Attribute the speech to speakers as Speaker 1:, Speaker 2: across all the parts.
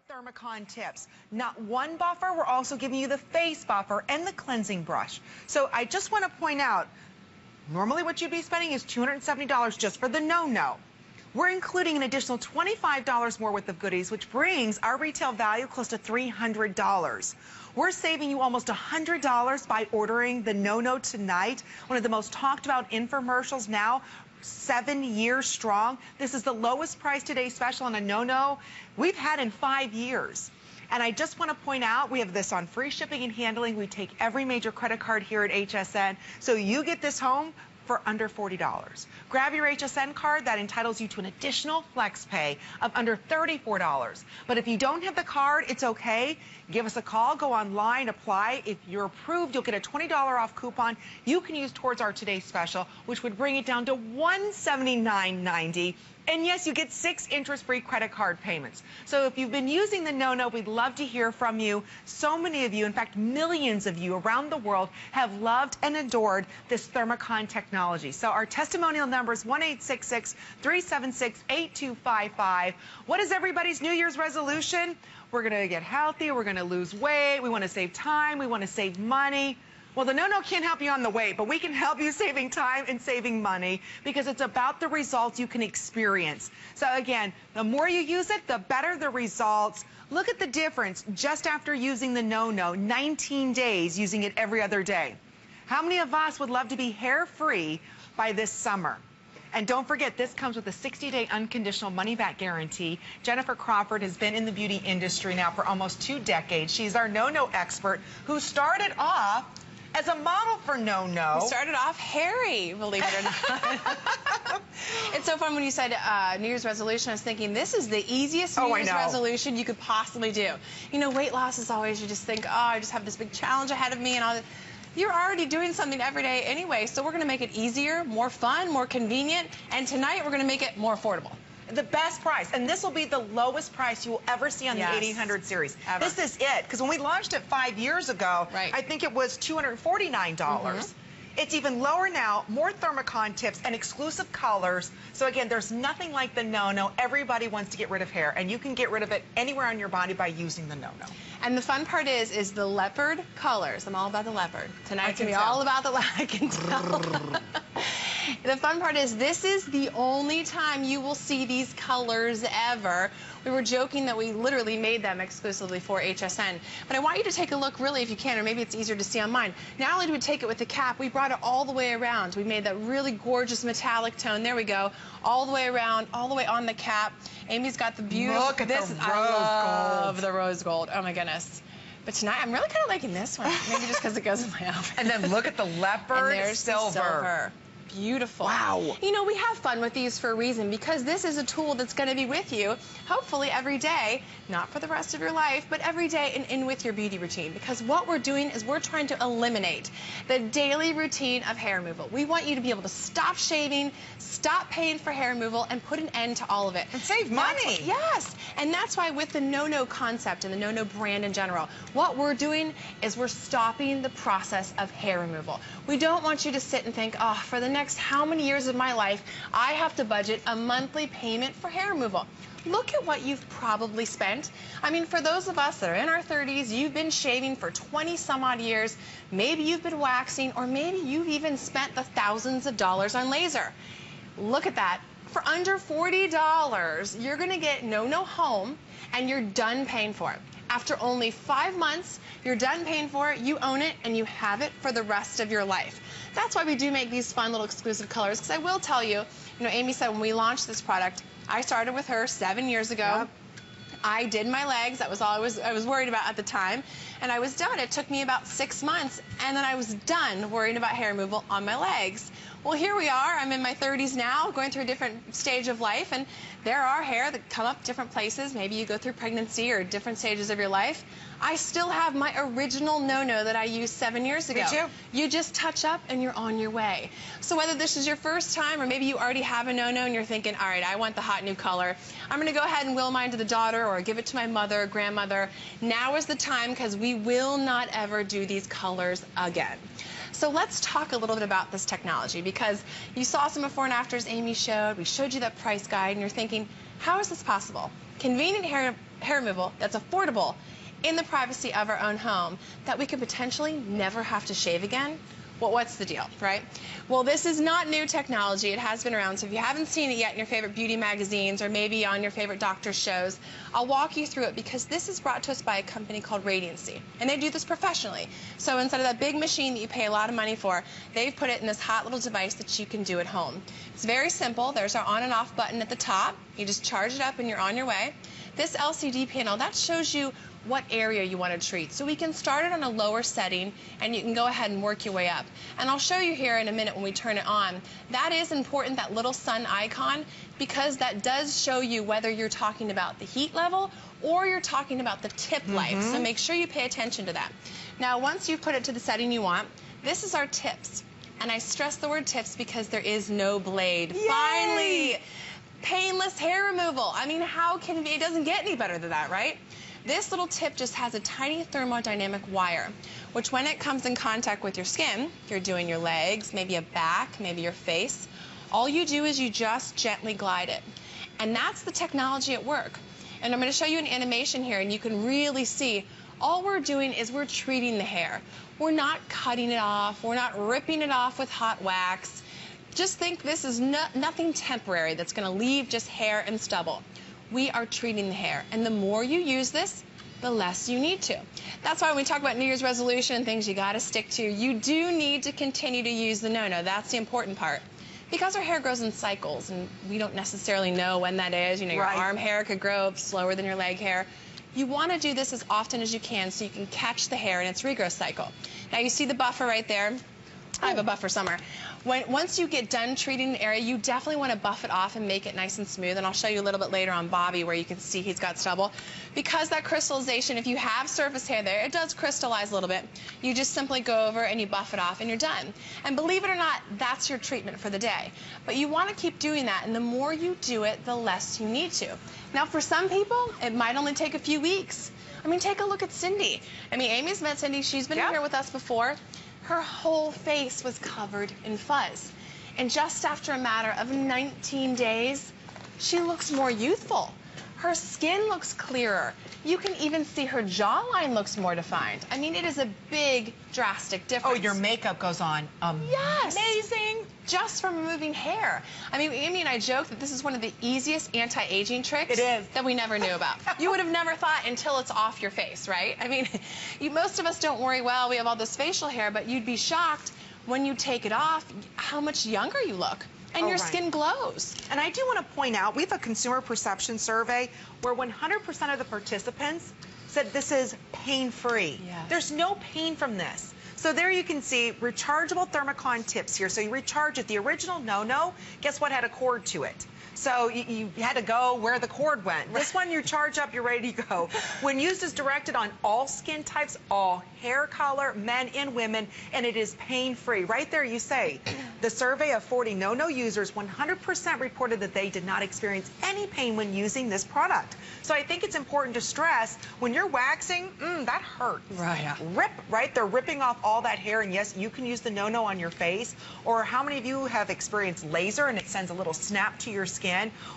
Speaker 1: Thermicon tips. Not one buffer, we're also giving you the face buffer and the cleansing brush. So I just want to point out, normally what you'd be spending is $270 just for the no-no. We're including an additional $25 more worth of goodies, which brings our retail value close to $300. We're saving you almost $100 by ordering the no-no tonight. One of the most talked about infomercials now, 7 years strong. This is the lowest price today special on a no-no we've had in 5 years. And I just want to point out, we have this on free shipping and handling. We take every major credit card here at HSN. So you get this home for under $40. Grab your HSN card. That entitles you to an additional flex pay of under $34. But if you don't have the card, it's okay. Give us a call, go online, apply. If you're approved, you'll get a $20 off coupon you can use towards our today's special, which would bring it down to $179.90. And yes, you get 6 interest-free credit card payments. So if you've been using the no-no, we'd love to hear from you. So many of you, in fact, millions of you around the world have loved and adored this Thermicon technology. So our testimonial number is 1-866-376-8255. What is everybody's New Year's resolution? We're going to get healthy. We're going to lose weight. We want to save time. We want to save money. Well, the no-no can't help you on the weight, but we can help you saving time and saving money because it's about the results you can experience. So again, the more you use it, the better the results. Look at the difference just after using the no-no, 19 days using it every other day. How many of us would love to be hair-free by this summer? And don't forget, this comes with a 60-day unconditional money-back guarantee. Jennifer Crawford has been in the beauty industry now for almost 2 decades. She's our no-no expert who started off as a model for no-no.
Speaker 2: We started off hairy, believe it or not. It's so fun when you said New Year's resolution. I was thinking this is the easiest New Year's resolution you could possibly do. You know, weight loss is always, you just think, oh, I just have this big challenge ahead of me and all. You're already doing something every day anyway, so we're going to make it easier, more fun, more convenient, and tonight we're going to make it more affordable.
Speaker 1: The best price, and this will be the lowest price you will ever see on the 1800 series.
Speaker 2: Ever.
Speaker 1: This is it, because when we launched it 5 years ago, I think it was $249. It's even lower now, more Thermicon tips and exclusive colors. So again, there's nothing like the no-no. Everybody wants to get rid of hair, and you can get rid of it anywhere on your body by using the no-no.
Speaker 2: And the fun part is the leopard colors. I'm all about the leopard. Tonight's gonna be all about the leopard. I can tell. The fun part is this is the only time you will see these colors ever. We were joking that we literally made them exclusively for HSN. But I want you to take a look, really, if you can, or maybe it's easier to see on mine. Not only did we take it with the cap, we brought it all the way around. We made that really gorgeous metallic tone. There we go. All the way around, all the way on the cap. Amy's got the beautiful...
Speaker 1: Look at the rose gold.
Speaker 2: I love the rose gold. Oh, my goodness. But tonight, I'm really kind of liking this one. Maybe just because it goes with my outfit.
Speaker 1: And then look at the leopard
Speaker 2: and there's
Speaker 1: silver.
Speaker 2: The silver. Beautiful.
Speaker 1: Wow.
Speaker 2: You know, we have fun with these for a reason because this is a tool that's going to be with you, hopefully every day, not for the rest of your life, but every day and in with your beauty routine. Because what we're doing is we're trying to eliminate the daily routine of hair removal. We want you to be able to stop shaving, stop paying for hair removal, and put an end to all of it.
Speaker 1: And save money.
Speaker 2: Yes. And that's why with the no-no concept and the no-no brand in general, what we're doing is we're stopping the process of hair removal. We don't want you to sit and think, oh, for the next how many years of my life, I have to budget a monthly payment for hair removal. Look at what you've probably spent. I mean, for those of us that are in our 30s, you've been shaving for 20 some odd years, maybe you've been waxing, or maybe you've even spent the thousands of dollars on laser. Look at that. For under $40, you're gonna get no-no home and you're done paying for it. After only 5 months, you're done paying for it, you own it, and you have it for the rest of your life. That's why we do make these fun little exclusive colors, because I will tell you, you know, Amy said when we launched this product, I started with her 7 years ago.
Speaker 1: Yep.
Speaker 2: I did my legs, that was all I was worried about at the time, and I was done. It took me about 6 months, and then I was done worrying about hair removal on my legs. Well, here we are. I'm in my 30s now, going through a different stage of life, and there are hair that come up different places. Maybe you go through pregnancy or different stages of your life. I still have my original no-no that I used 7 years ago.
Speaker 1: Did you?
Speaker 2: You just touch up and you're on your way. So whether this is your first time or maybe you already have a no-no and you're thinking, all right, I want the hot new color, I'm going to go ahead and will mine to the daughter or give it to my mother or grandmother. Now is the time because we will not ever do these colors again. So let's talk a little bit about this technology because you saw some before and afters Amy showed. We showed you that price guide and you're thinking, how is this possible? Convenient hair hair removal that's affordable in the privacy of our own home that we could potentially never have to shave again. Well, what's the deal, right? Well, this is not new technology. It has been around, so if you haven't seen it yet in your favorite beauty magazines or maybe on your favorite doctor shows, I'll walk you through it because this is brought to us by a company called Radiancy, and they do this professionally. So instead of that big machine that you pay a lot of money for, they've put it in this hot little device that you can do at home. It's very simple. There's our on and off button at the top. You just charge it up and you're on your way. This LCD panel, that shows you what area you want to treat. So we can start it on a lower setting and you can go ahead and work your way up. And I'll show you here in a minute when we turn it on. That is important, that little sun icon, because that does show you whether you're talking about the heat level or you're talking about the tip life. So make sure you pay attention to that. Now, once you've put it to the setting you want, this is our tips. And I stress the word tips because there is no blade.
Speaker 1: Yay!
Speaker 2: Finally! Painless hair removal. I mean, how can it be? It doesn't get any better than that, right? This little tip just has a tiny thermodynamic wire, which when it comes in contact with your skin, you're doing your legs, maybe a back, maybe your face, all you do is you just gently glide it. And that's the technology at work. And I'm going to show you an animation here, and you can really see all we're doing is we're treating the hair. We're not cutting it off. We're not ripping it off with hot wax. Just think this is nothing temporary that's going to leave just hair and stubble. We are treating the hair, and the more you use this, the less you need to. That's why when we talk about New Year's resolution and things you got to stick to, you do need to continue to use the no-no. That's the important part. Because our hair grows in cycles, and we don't necessarily know when that is. You know, your arm hair could grow slower than your leg hair. You want to do this as often as you can so you can catch the hair in its regrowth cycle. Now, you see the buffer right there. I have a buffer somewhere. Once you get done treating the area, you definitely want to buff it off and make it nice and smooth. And I'll show you a little bit later on Bobby where you can see he's got stubble. Because that crystallization, if you have surface hair there, it does crystallize a little bit. You just simply go over and you buff it off and you're done. And believe it or not, that's your treatment for the day. But you want to keep doing that, and the more you do it, the less you need to. Now, for some people, it might only take a few weeks. I mean, take a look at Cindy. I mean, Amy's met Cindy. She's been here with us before. Her whole face was covered in fuzz. And just after a matter of 19 days, she looks more youthful. Her skin looks clearer. You can even see her jawline looks more defined. I mean, it is a big, drastic difference.
Speaker 1: Oh, your makeup goes on amazing.
Speaker 2: Just from removing hair. I mean, Amy and I joke that this is one of the easiest anti-aging tricks that we never knew about. You would have never thought until it's off your face, right? I mean, most of us don't worry, well, we have all this facial hair, but you'd be shocked when you take it off how much younger you look. And your skin glows.
Speaker 1: And I do want to point out, we have a consumer perception survey where 100% of the participants said this is pain-free. There's no pain from this. So there you can see rechargeable thermocon tips here. So you recharge it. The original no-no, guess what had a cord to it? So you had to go where the cord went. This one, you charge up, you're ready to go. When used, is directed on all skin types, all hair color, men and women, and it is pain-free. Right there you say, the survey of 40 no-no users, 100% reported that they did not experience any pain when using this product. So I think it's important to stress, when you're waxing, that hurts. Rip, right? They're ripping off all that hair, and yes, you can use the no-no on your face. Or how many of you have experienced laser and it sends a little snap to your skin?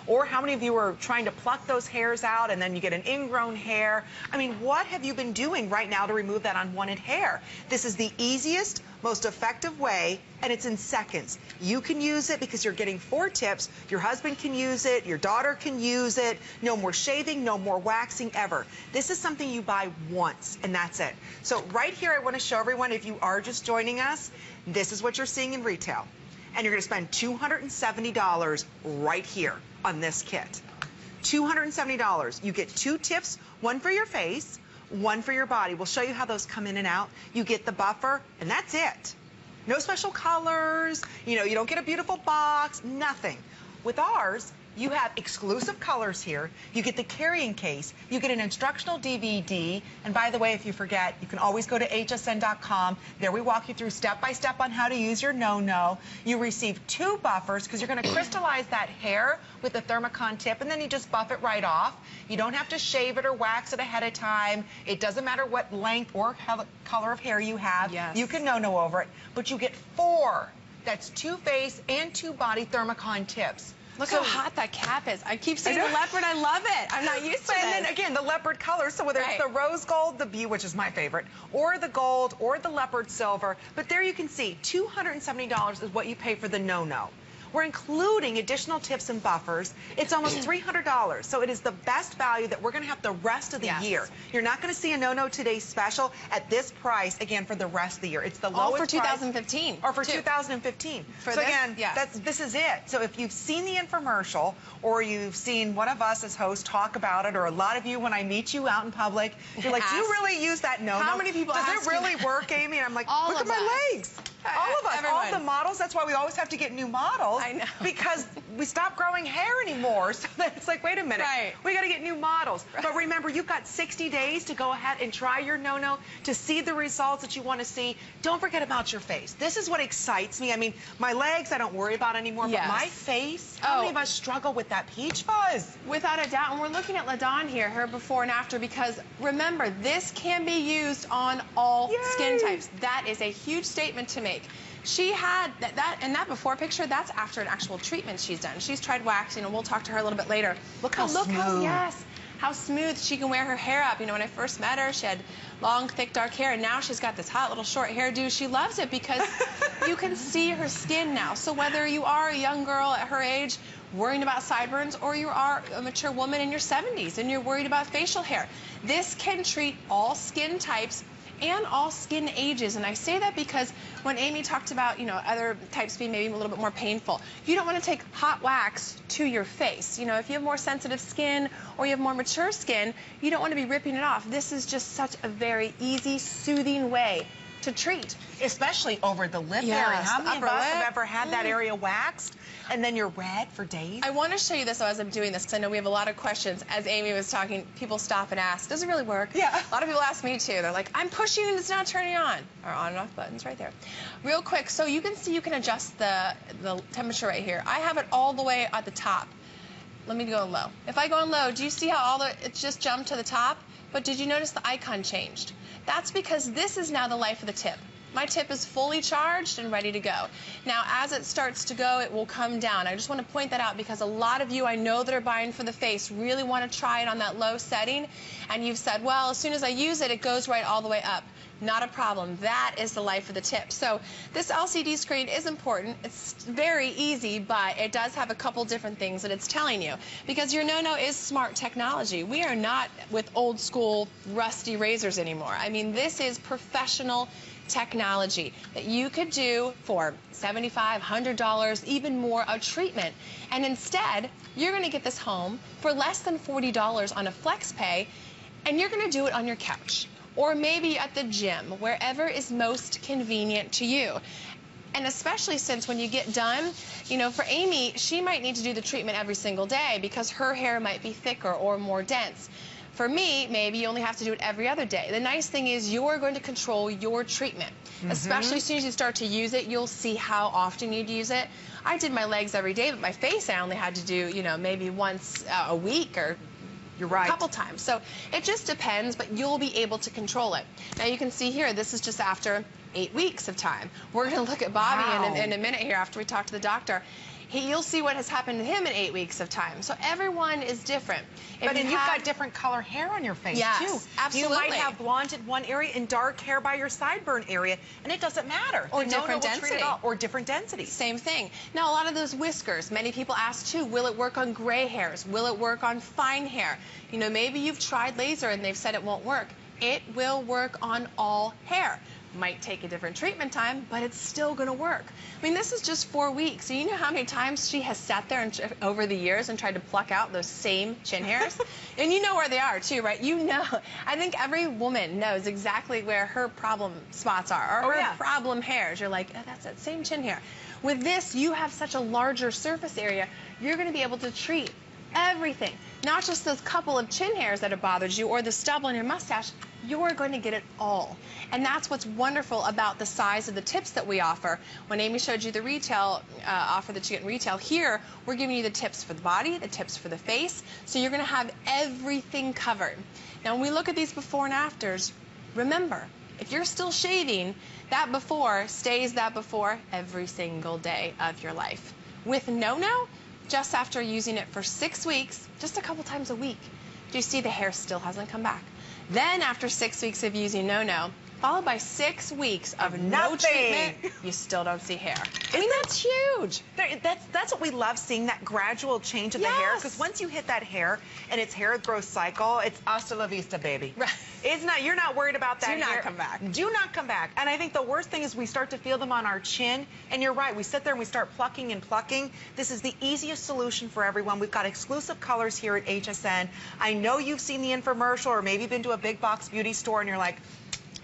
Speaker 1: Or how many of you are trying to pluck those hairs out and then you get an ingrown hair? I mean, what have you been doing right now to remove that unwanted hair? This is the easiest, most effective way, and it's in seconds. You can use it because you're getting 4 tips. Your husband can use it. Your daughter can use it. No more shaving, no more waxing ever. This is something you buy once, and that's it. So right here, I want to show everyone, if you are just joining us, this is what you're seeing in retail. And you're going to spend $270 right here on this kit. $270. You get 2 tips, one for your face, one for your body. We'll show you how those come in and out. You get the buffer, and that's it. No special colors. You know, you don't get a beautiful box, nothing. With ours, you have exclusive colors here. You get the carrying case. You get an instructional DVD. And by the way, if you forget, you can always go to hsn.com. There we walk you through step by step on how to use your no-no. You receive 2 buffers because you're going to crystallize that hair with the thermocon tip, and then you just buff it right off. You don't have to shave it or wax it ahead of time. It doesn't matter what length or color of hair you have. You can no-no over it. But you get 4. That's 2 face and 2 body thermocon tips.
Speaker 2: Look how hot that cap is. I keep seeing the leopard. I love it. I'm not used to it.
Speaker 1: And then again, the leopard color. So whether it's the rose gold, the bee, which is my favorite, or the gold, or the leopard silver. But there you can see, $270 is what you pay for the no-no. We're including additional tips and buffers. It's almost $300. So it is the best value that we're going to have the rest of the year. You're not going to see a no-no today special at this price again for the rest of the year. It's the lowest
Speaker 2: for 2015.
Speaker 1: Or for 2015.
Speaker 2: For
Speaker 1: so
Speaker 2: this?
Speaker 1: Again, this is it. So if you've seen the infomercial or you've seen one of us as hosts talk about it, or a lot of you when I meet you out in public, you're like, do you really use that no-no?
Speaker 2: How many people
Speaker 1: Does it really work, Amy? And I'm like, look at my legs. All of us,
Speaker 2: everyone.
Speaker 1: all the models. That's why we always have to get new models.
Speaker 2: I know.
Speaker 1: Because we stopped growing hair anymore. So then it's like, wait a minute. We got to get new models. But remember, you've got 60 days to go ahead and try your no-no to see the results that you want to see. Don't forget about your face. This is what excites me. I mean, my legs I don't worry about anymore, but my face, how many of us struggle with that peach fuzz?
Speaker 2: Without a doubt. And we're looking at LaDawn here, her before and after, because remember, this can be used on all skin types. That is a huge statement to make. She had that before picture, that's after an actual treatment she's done. She's tried waxing, and we'll talk to her a little bit later.
Speaker 1: Look how smooth.
Speaker 2: How smooth she can wear her hair up. You know, when I first met her, she had long, thick, dark hair, and now she's got this hot little short hairdo. She loves it because you can see her skin now. So whether you are a young girl at her age worrying about sideburns, or you are a mature woman in your 70s and you're worried about facial hair, this can treat all skin types and all skin ages. And I say that because when Amy talked about, you know, other types being maybe a little bit more painful, you don't want to take hot wax to your face. You know, if you have more sensitive skin or you have more mature skin, you don't want to be ripping it off. This is just such a very easy, soothing way to treat.
Speaker 1: Especially over the lip area. How many of us have ever had that area waxed and then you're red for days?
Speaker 2: I want to show you this as I'm doing this because I know we have a lot of questions. As Amy was talking, people stop and ask, does it really work?
Speaker 1: Yeah.
Speaker 2: A lot of people ask me too. They're like, I'm pushing and it's not turning on. Our on and off buttons right there. Real quick, so you can see you can adjust the temperature right here. I have it all the way at the top. Let me go low. If I go in low, do you see how it just jumped to the top? But did you notice the icon changed? That's because this is now the life of the tip. My tip is fully charged and ready to go. Now, as it starts to go, it will come down. I just want to point that out because a lot of you I know that are buying for the face really want to try it on that low setting. And you've said, well, as soon as I use it, it goes right all the way up. Not a problem. That is the life of the tip. So this LCD screen is important. It's very easy, but it does have a couple different things that it's telling you. Because your no-no is smart technology. We are not with old school rusty razors anymore. I mean, this is professional technology that you could do for $75, $100, even more a treatment. And instead, you're going to get this home for less than $40 on a flex pay, and you're going to do it on your couch. Or maybe at the gym, wherever is most convenient to you. And especially since when you get done, you know, for Amy, she might need to do the treatment every single day because her hair might be thicker or more dense. For me, maybe you only have to do it every other day. The nice thing is you're going to control your treatment. Especially as soon as you start to use it, you'll see how often you'd use it. I did my legs every day, but my face I only had to do, you know, maybe once a week or a couple times. So it just depends, but you'll be able to control it. Now you can see here, this is just after 8 weeks of time. We're going to look at Bobby in a minute here after we talk to the doctor. You'll see what has happened to him in 8 weeks of time. So everyone is different.
Speaker 1: But you've got different color hair on your face, too.
Speaker 2: Absolutely.
Speaker 1: You might have blonde in one area and dark hair by your sideburn area, and it doesn't matter.
Speaker 2: Or different density.
Speaker 1: Or different density.
Speaker 2: Same thing. Now, a lot of those whiskers, many people ask, too, will it work on gray hairs? Will it work on fine hair? You know, maybe you've tried laser and they've said it won't work. It will work on all hair. Might take a different treatment time, but it's still going to work. I mean, this is just 4 weeks. So you know how many times she has sat there and over the years and tried to pluck out those same chin hairs? And you know where they are, too, right? You know. I think every woman knows exactly where her problem spots are, or her problem hairs. You're like, oh, that's that same chin hair. With this, you have such a larger surface area, you're going to be able to treat everything. Not just those couple of chin hairs that have bothered you or the stubble in your mustache. You're going to get it all. And that's what's wonderful about the size of the tips that we offer. When Amy showed you the retail offer that you get in retail, here we're giving you the tips for the body, the tips for the face, so you're going to have everything covered. Now when we look at these before and afters, remember, if you're still shaving, that before stays that before every single day of your life. With no-no, just after using it for 6 weeks, just a couple times a week, do you see the hair still hasn't come back? Then after 6 weeks of using No-No, followed by 6 weeks of no treatment, you still don't see hair. I mean, that's huge.
Speaker 1: That's what we love, seeing that gradual change of the hair. Because once you hit that hair and its hair growth cycle, it's hasta la vista, baby.
Speaker 2: Right.
Speaker 1: It's not. You're not worried about that hair.
Speaker 2: Do not come back.
Speaker 1: Do not come back. And I think the worst thing is we start to feel them on our chin. And you're right. We sit there and we start plucking and plucking. This is the easiest solution for everyone. We've got exclusive colors here at HSN. I know you've seen the infomercial or maybe been to a big box beauty store and you're like,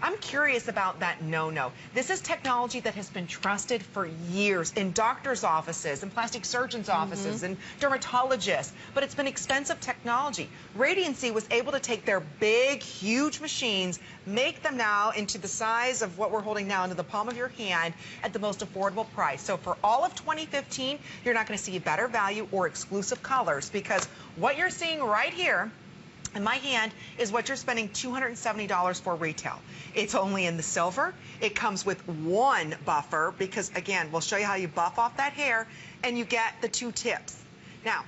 Speaker 1: I'm curious about that No-No. This is technology that has been trusted for years in doctors' offices, in plastic surgeons' offices, and dermatologists, but it's been expensive technology. Radiancy was able to take their big, huge machines, make them now into the size of what we're holding now into the palm of your hand at the most affordable price. So for all of 2015, you're not going to see a better value or exclusive colors, because what you're seeing right here in my hand is what you're spending $270 for retail. It's only in the silver. It comes with one buffer because, again, we'll show you how you buff off that hair, and you get the 2 tips. Now,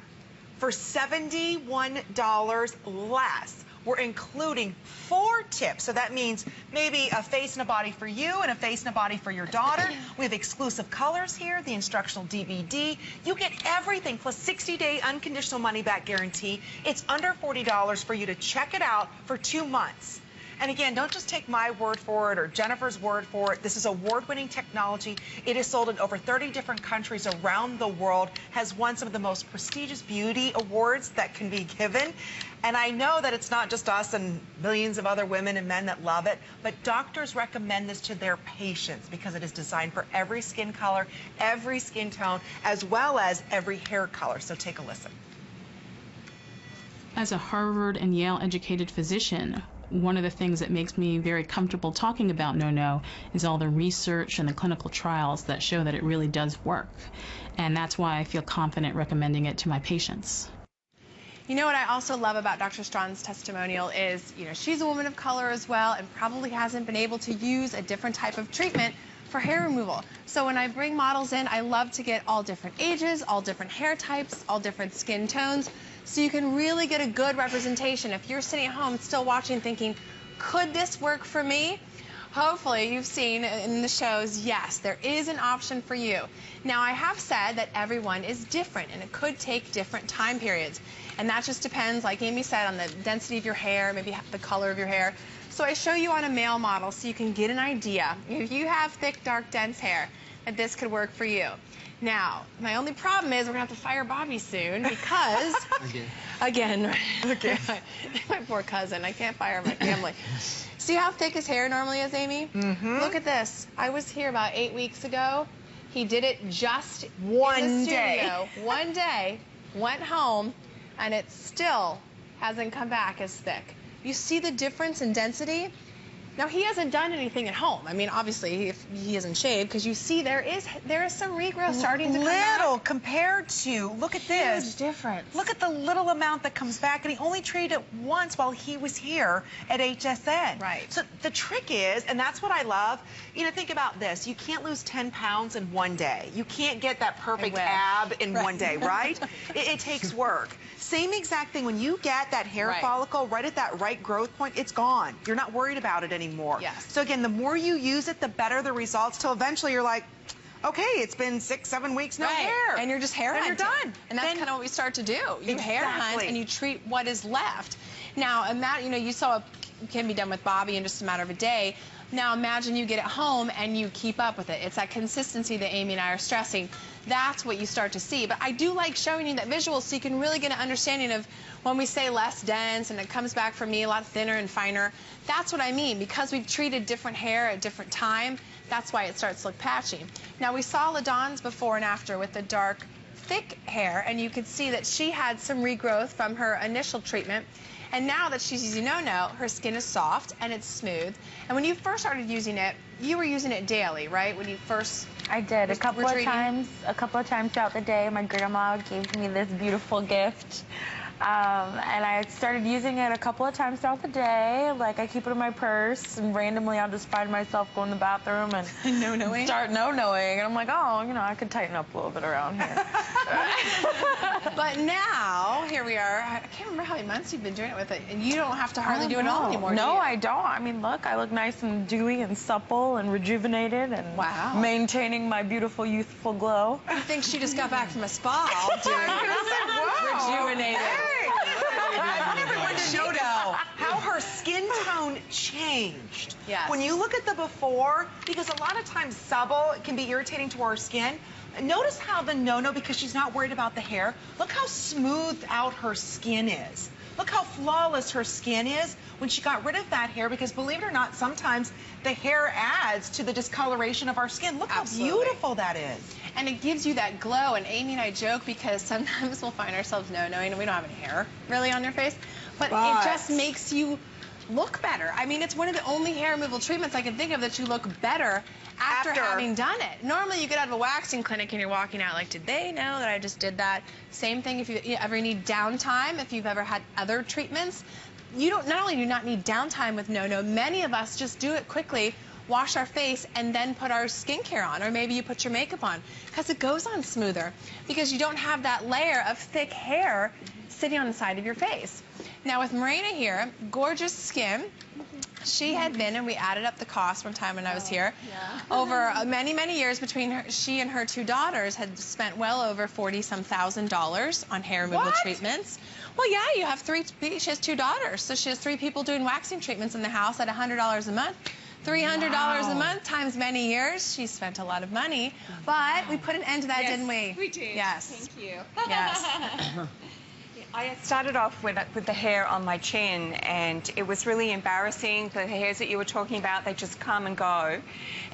Speaker 1: for $71 less, we're including 4 tips. So that means maybe a face and a body for you and a face and a body for your daughter. We have exclusive colors here, the instructional DVD. You get everything plus 60-day unconditional money-back guarantee. It's under $40 for you to check it out for 2 months. And again, don't just take my word for it or Jennifer's word for it. This is award-winning technology. It is sold in over 30 different countries around the world, has won some of the most prestigious beauty awards that can be given. And I know that it's not just us and millions of other women and men that love it, but doctors recommend this to their patients because it is designed for every skin color, every skin tone, as well as every hair color. So take a listen.
Speaker 3: As a Harvard and Yale educated physician, one of the things that makes me very comfortable talking about No-No is all the research and the clinical trials that show that it really does work. And that's why I feel confident recommending it to my patients.
Speaker 2: You know what I also love about Dr. Strawn's testimonial is, she's a woman of color as well and probably hasn't been able to use a different type of treatment for hair removal. So when I bring models in, I love to get all different ages, all different hair types, all different skin tones, so you can really get a good representation. If you're sitting at home still watching thinking, could this work for me? Hopefully you've seen in the shows, yes, there is an option for you. Now I have said that everyone is different and it could take different time periods. And that just depends, like Amy said, on the density of your hair, maybe the color of your hair. So I show you on a male model so you can get an idea. If you have thick, dark, dense hair, that this could work for you. Now, my only problem is we're going to have to fire Bobby soon because... Again. Okay. My poor cousin. I can't fire my family. See how thick his hair normally is, Amy? Mm-hmm. Look at this. I was here about 8 weeks ago. He did it just
Speaker 1: one day.
Speaker 2: One day, went home, and it still hasn't come back as thick. You see the difference in density? Now, he hasn't done anything at home. I mean, obviously, if he hasn't shaved, because you see there is some regrowth starting to come back.
Speaker 1: Little compared to, look at this.
Speaker 2: Huge difference.
Speaker 1: Look at the little amount that comes back, and he only treated it once while he was here at HSN.
Speaker 2: Right.
Speaker 1: So the trick is, and that's what I love, think about this. You can't lose 10 pounds in one day. You can't get that perfect ab in one day, right? It takes work. Same exact thing. When you get that hair follicle right at that right growth point, it's gone. You're not worried about it anymore.
Speaker 2: Yes.
Speaker 1: So again, the more you use it, the better the results, till eventually you're like, okay, it's been 6-7 weeks, no hair.
Speaker 2: And you're just hair hunting.
Speaker 1: And you're done.
Speaker 2: And that's kind of what we start to do. You hair hunt and you treat what is left. Now, you saw it can be done with Bobby in just a matter of a day. Now imagine you get it home and you keep up with it. It's that consistency that Amy and I are stressing. That's what you start to see. But I do like showing you that visual so you can really get an understanding of when we say less dense and it comes back for me a lot thinner and finer. That's what I mean. Because we've treated different hair at different time, that's why it starts to look patchy. Now we saw LaDawn's before and after with the dark, thick hair, and you could see that she had some regrowth from her initial treatment. And now that she's using No-No, her skin is soft and it's smooth. And when you first started using it, you were using it daily, right? When you first...
Speaker 4: I did. A couple of times throughout the day. My grandma gave me this beautiful gift. and I started using it a couple of times throughout the day. Like, I keep it in my purse, and randomly I'll just find myself going to the bathroom and start no-knowing. And I'm like, oh, you know, I could tighten up a little bit around here.
Speaker 2: But now, here we are. I can't remember how many months you've been doing it with it, and you don't have to hardly do it all anymore.
Speaker 4: No, I don't. I mean, look, I look nice and dewy and supple and rejuvenated and maintaining my beautiful youthful glow.
Speaker 2: I think she just got back from a spa all rejuvenated.
Speaker 1: Hey. I want everyone to know how her skin tone changed.
Speaker 2: Yes.
Speaker 1: When you look at the before, because a lot of times stubble can be irritating to our skin. Notice how the no-no, because she's not worried about the hair, look how smoothed out her skin is. Look how flawless her skin is when she got rid of that hair, because believe it or not, sometimes the hair adds to the discoloration of our skin. Look how beautiful that is.
Speaker 2: And it gives you that glow. And Amy and I joke because sometimes we'll find ourselves no-knowing and we don't have any hair really on your face, but it just makes you look better. I mean, it's one of the only hair removal treatments I can think of that you look better after having done it. Normally you get out of a waxing clinic and you're walking out like, did they know that I just did that? Same thing if you ever need downtime, if you've ever had other treatments. You don't, not only do you not need downtime with no-no, many of us just do it quickly, wash our face, and then put our skincare on, or maybe you put your makeup on, because it goes on smoother, because you don't have that layer of thick hair sitting on the side of your face. Now with Marina here, gorgeous skin. She had been, and we added up the cost one time when I was here, over many, many years between her, she and her two daughters had spent well over $40-some thousand on hair removal treatments. Well, yeah, you have she has two daughters, so she has 3 people doing waxing treatments in the house at $100 a month. $300 a month times many years. She spent a lot of money, but we put an end to that, didn't we?
Speaker 5: We did.
Speaker 2: Yes.
Speaker 5: Thank you.
Speaker 2: Yes.
Speaker 6: I had started off with the hair on my chin, and it was really embarrassing. The hairs that you were talking about, they just come and go.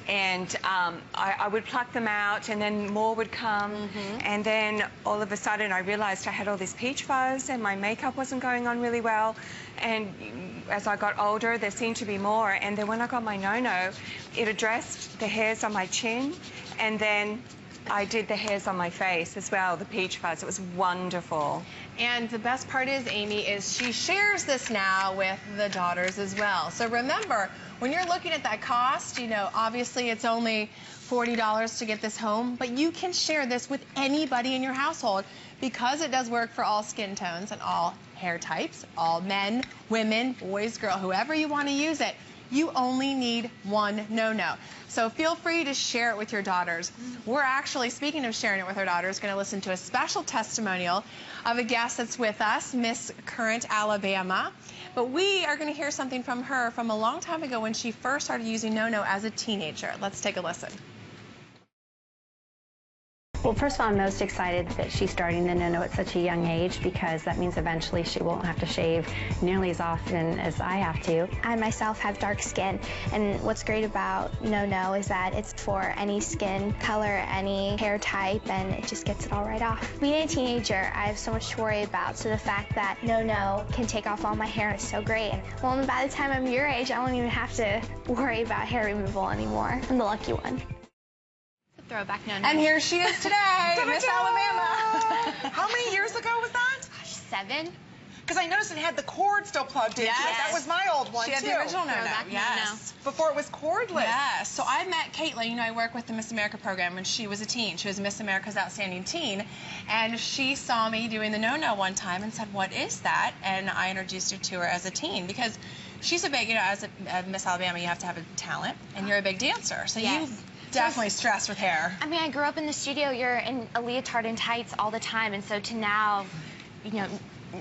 Speaker 6: And I would pluck them out, and then more would come. And then all of a sudden, I realized I had all this peach fuzz, and my makeup wasn't going on really well. And as I got older, there seemed to be more. And then when I got my no-no, it addressed the hairs on my chin, and then I did the hairs on my face as well, the peach fuzz. It was wonderful.
Speaker 2: And the best part is, Amy, is she shares this now with the daughters as well. So remember, when you're looking at that cost, you know, obviously it's only $40 to get this home, but you can share this with anybody in your household because it does work for all skin tones and all hair types, all men, women, boys, girls, whoever you want to use it. You only need one no-no. So feel free to share it with your daughters. We're actually, speaking of sharing it with our daughters, going to listen to a special testimonial of a guest that's with us, Miss Current Alabama. But we are going to hear something from her from a long time ago when she first started using no-no as a teenager. Let's take a listen.
Speaker 7: Well, first of all, I'm most excited that she's starting the no-no at such a young age because that means eventually she won't have to shave nearly as often as I have to.
Speaker 8: I myself have dark skin, and what's great about no-no is that it's for any skin color, any hair type, and it just gets it all right off. Being a teenager, I have so much to worry about, so the fact that no-no can take off all my hair is so great. And, well, by the time I'm your age, I won't even have to worry about hair removal anymore. I'm the lucky one.
Speaker 5: Throwback no-no.
Speaker 2: And here she is today, Miss Alabama.
Speaker 1: How many years ago was that?
Speaker 5: 7.
Speaker 1: Because I noticed it had the cord still plugged into it. That was my old one,
Speaker 2: She had
Speaker 1: too.
Speaker 2: the original no-no.
Speaker 5: Yes.
Speaker 1: Before it was cordless.
Speaker 2: Yes. So I met Caitlin. You know, I work with the Miss America program when she was a teen. She was Miss America's Outstanding Teen. And she saw me doing the no-no one time and said, what is that? And I introduced her to her as a teen because she's a big, you know, as a Miss Alabama, you have to have a talent, and you're a big dancer. So you definitely stressed with hair.
Speaker 5: I mean, I grew up in the studio. You're in a leotard and tights all the time, and so to now, you know,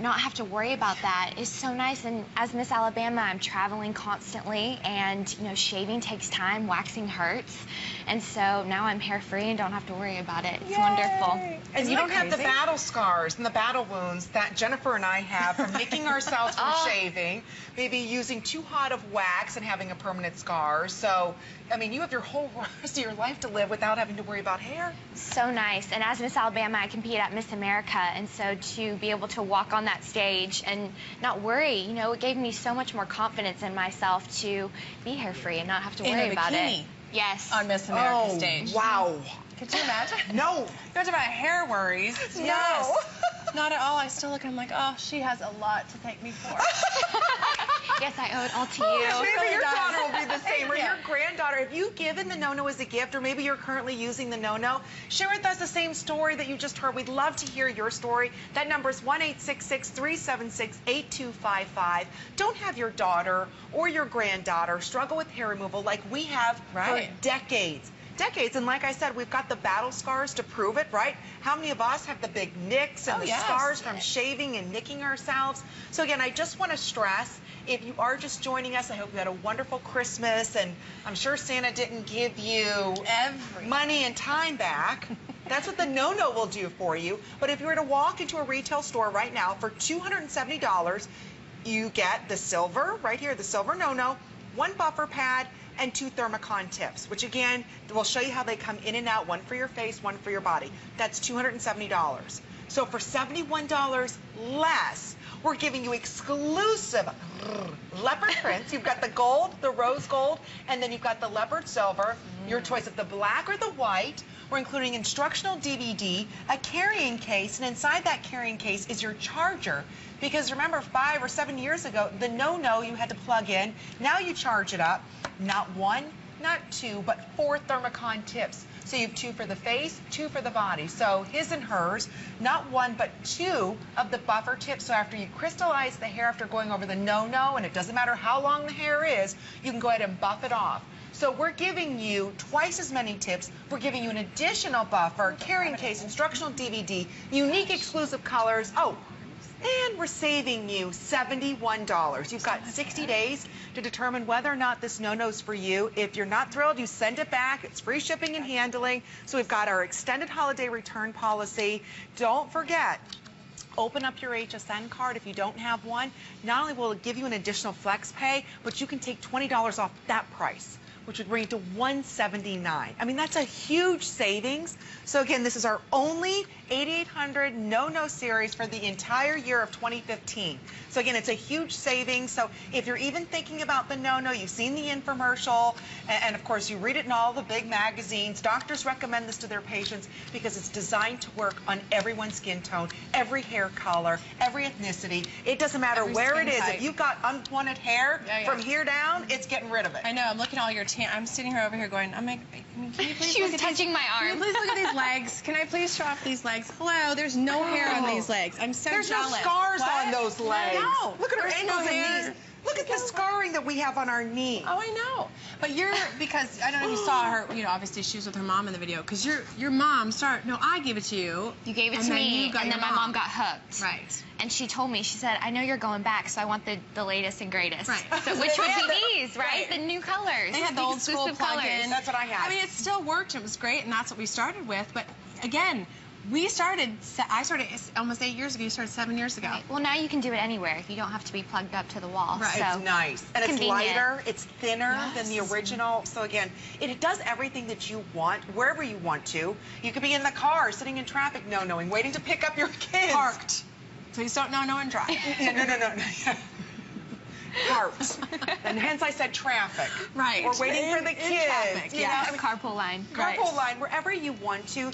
Speaker 5: not have to worry about that is so nice. And as Miss Alabama, I'm traveling constantly, and you know, shaving takes time, waxing hurts, and so now I'm hair free and don't have to worry about it. It's wonderful.
Speaker 1: And you don't have the battle scars and the battle wounds that Jennifer and I have from making ourselves from shaving, maybe using too hot of wax and having a permanent scar. So, I mean, you have your whole rest of your life to live without having to worry about hair.
Speaker 5: So nice. And as Miss Alabama, I compete at Miss America, and so to be able to walk on that stage and not worry, you know, it gave me so much more confidence in myself to be hair free and not have to worry about it. Yes.
Speaker 2: On Miss America stage.
Speaker 1: Wow.
Speaker 2: Could you imagine?
Speaker 1: No.
Speaker 2: You talked about hair worries.
Speaker 1: No.
Speaker 2: Yes. Not at all. I still look and I'm like, oh, she has a lot to thank me for.
Speaker 5: Yes, I owe it all to you.
Speaker 1: Maybe your daughter will be the same, or your granddaughter. If you've given the no-no as a gift, or maybe you're currently using the no-no, share with us the same story that you just heard. We'd love to hear your story. That number is 1-866-376-8255. Don't have your daughter or your granddaughter struggle with hair removal like we have for decades. And like I said, we've got the battle scars to prove it, right? How many of us have the big nicks and scars from shaving and nicking ourselves? So again, I just want to stress, if you are just joining us, I hope you had a wonderful Christmas, and I'm sure Santa didn't give you money and time back. That's what the no-no will do for you. But if you were to walk into a retail store right now for $270, you get the silver, right here, the silver no-no, 1 buffer pad, and 2 thermocon tips, which again, we'll show you how they come in and out, 1 for your face, 1 for your body. That's $270. So for $71 less, we're giving you exclusive leopard prints. You've got the gold, the rose gold, and then you've got the leopard silver, your choice of the black or the white. We're including instructional DVD, a carrying case, and inside that carrying case is your charger. Because remember, 5 or 7 years ago, the no-no you had to plug in. Now you charge it up. Not 1, not 2, but 4 thermocon tips. So you have 2 for the face, 2 for the body. So his and hers, not 1, but 2 of the buffer tips. So after you crystallize the hair after going over the no-no, and it doesn't matter how long the hair is, you can go ahead and buff it off. So we're giving you twice as many tips. We're giving you an additional buffer, carrying case, instructional DVD, unique exclusive colors. Oh, and we're saving you $71. You've got 60 days to determine whether or not this no-no's for you. If you're not thrilled, you send it back. It's free shipping and handling. So we've got our extended holiday return policy. Don't forget, open up your HSN card if you don't have one. Not only will it give you an additional flex pay, but you can take $20 off that price, which would bring it to $179. I mean, that's a huge savings. So again, this is our only 8800 no-no series for the entire year of 2015. So again, it's a huge savings. So if you're even thinking about the no-no, you've seen the infomercial, and of course you read it in all the big magazines. Doctors recommend this to their patients because it's designed to work on everyone's skin tone, every hair color, every ethnicity. It doesn't matter where it is. If you've got unwanted hair from here down, it's getting rid of it.
Speaker 2: I know. I'm looking at all your tan. I'm sitting here over here going, I'm like, can you please
Speaker 5: She was touching my arm.
Speaker 2: Can you please look at these legs? Can I please show off these legs? Hello, there's no hair on these legs. I'm so jealous.
Speaker 1: There's no scars on those legs.
Speaker 2: No.
Speaker 1: Look at her ankles and knees. Look at the scarring that we have on our knee.
Speaker 2: Oh, I know. But you're, because I don't know if you saw her, you know, obviously she was with her mom in the video, because your mom started, no, I gave it to you.
Speaker 5: You gave it to me, and then my mom got hooked.
Speaker 2: Right.
Speaker 5: And she told me, she said, I know you're going back, so I want the latest and greatest.
Speaker 2: Right.
Speaker 5: So, which would be these, right? The new colors.
Speaker 2: They had the old school plug-in.
Speaker 1: That's what I had.
Speaker 2: I mean, it still worked. It was great, and that's what we started with. But again, I started almost 8 years ago. You started 7 years ago.
Speaker 5: Right. Well, now you can do it anywhere. You don't have to be plugged up to the wall.
Speaker 2: Right.
Speaker 5: So
Speaker 1: it's nice. And it's lighter. It's thinner than the original. So again, it does everything that you want, wherever you want to. You could be in the car, sitting in traffic, no-knowing, waiting to pick up your kids.
Speaker 2: Parked. Please don't no and drive.
Speaker 1: No. Parked. And hence I said traffic.
Speaker 2: Right.
Speaker 1: We're waiting for the kids.
Speaker 2: Traffic,
Speaker 5: I mean, carpool line.
Speaker 1: Carpool line, wherever you want to.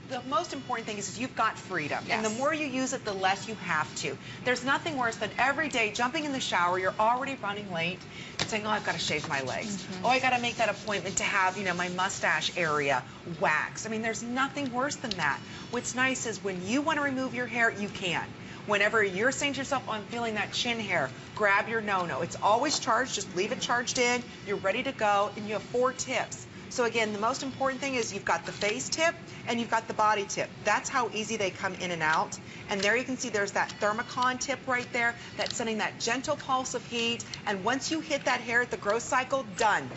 Speaker 1: The most important thing is you've got freedom.
Speaker 2: Yes.
Speaker 1: And the more you use it, the less you have to. There's nothing worse than every day jumping in the shower, you're already running late, and saying, oh, I've got to shave my legs. Oh, I got to make that appointment to have, my mustache area waxed. I mean, there's nothing worse than that. What's nice is when you want to remove your hair, you can. Whenever you're saying to yourself, oh, I'm feeling that chin hair, grab your no-no. It's always charged. Just leave it charged in. You're ready to go, and you have 4 tips. So again, the most important thing is you've got the face tip and you've got the body tip. That's how easy they come in and out. And there you can see there's that thermocon tip right there that's sending that gentle pulse of heat. And once you hit that hair at the growth cycle, done.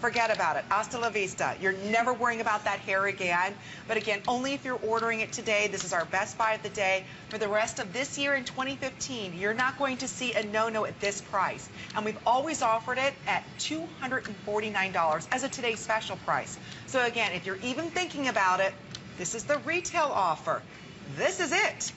Speaker 1: Forget about it. Hasta la vista. You're never worrying about that hair again. But again, only if you're ordering it today. This is our best buy of the day. For the rest of this year in 2015, you're not going to see a no-no at this price. And we've always offered it at $249 as a today's special price. So again, if you're even thinking about it, this is the retail offer. This is it.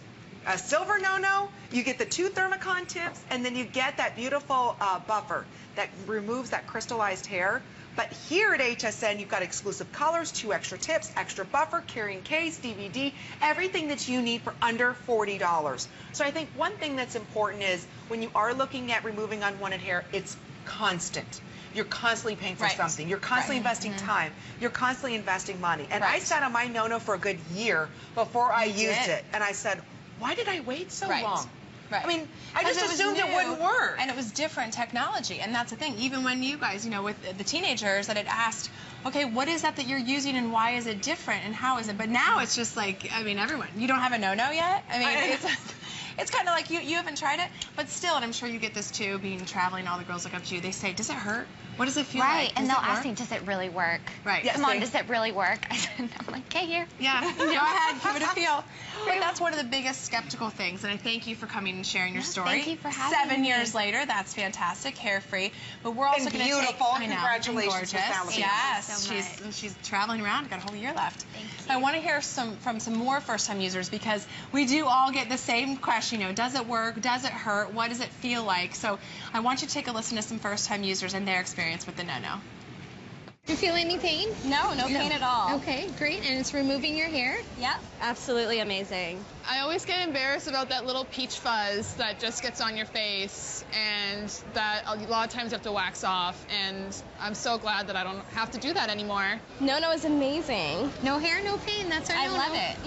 Speaker 1: a silver no-no, you get the 2 thermocon tips, and then you get that beautiful buffer that removes that crystallized hair. But here at HSN, you've got exclusive colors, 2 extra tips, extra buffer, carrying case, DVD, everything that you need for under $40. So I think one thing that's important is when you are looking at removing unwanted hair, it's constant. You're constantly paying for something. You're constantly investing time. You're constantly investing money. And I sat on my no-no for a good year before I used it. And I said, why did I wait so long? I mean, I just assumed it wouldn't work.
Speaker 2: And it was different technology. And that's the thing. Even when you guys, you know, with the teenagers that had asked, okay, what is that you're using and why is it different and how is it? But now it's just like, I mean, everyone. You don't have a no-no yet? I mean, it's kind of like you haven't tried it, but still, and I'm sure you get this too, being traveling, all the girls look up to you, they say, does it hurt? What does it feel like?
Speaker 5: Right, and they'll ask me, does it really work?
Speaker 2: Right.
Speaker 5: Come on, does it really work? I'm like, okay, here.
Speaker 2: Yeah, go ahead, give it a feel. But that's one of the biggest skeptical things, and I thank you for coming and sharing your story.
Speaker 5: Thank you for having me.
Speaker 2: 7 years later, that's fantastic, hair-free. But we're also going to take...
Speaker 1: beautiful.
Speaker 2: I know,
Speaker 1: Congratulations,
Speaker 2: gorgeous.
Speaker 1: Alabama.
Speaker 2: Yes,
Speaker 5: so
Speaker 2: she's traveling around, got a whole year left.
Speaker 5: Thank you.
Speaker 2: I want to hear from some more first-time users because we do all get the same question, you know, does it work? Does it hurt? What does it feel like? So I want you to take a listen to some first-time users and their experience with the no-no.
Speaker 9: Do you feel any pain?
Speaker 10: No pain at all.
Speaker 9: Okay, great. And it's removing your hair?
Speaker 10: Yep. Absolutely amazing.
Speaker 11: I always get embarrassed about that little peach fuzz that just gets on your face and that a lot of times you have to wax off, and I'm so glad that I don't have to do that anymore.
Speaker 10: No is amazing.
Speaker 9: No hair, no pain. That's our no-no.
Speaker 10: I love it.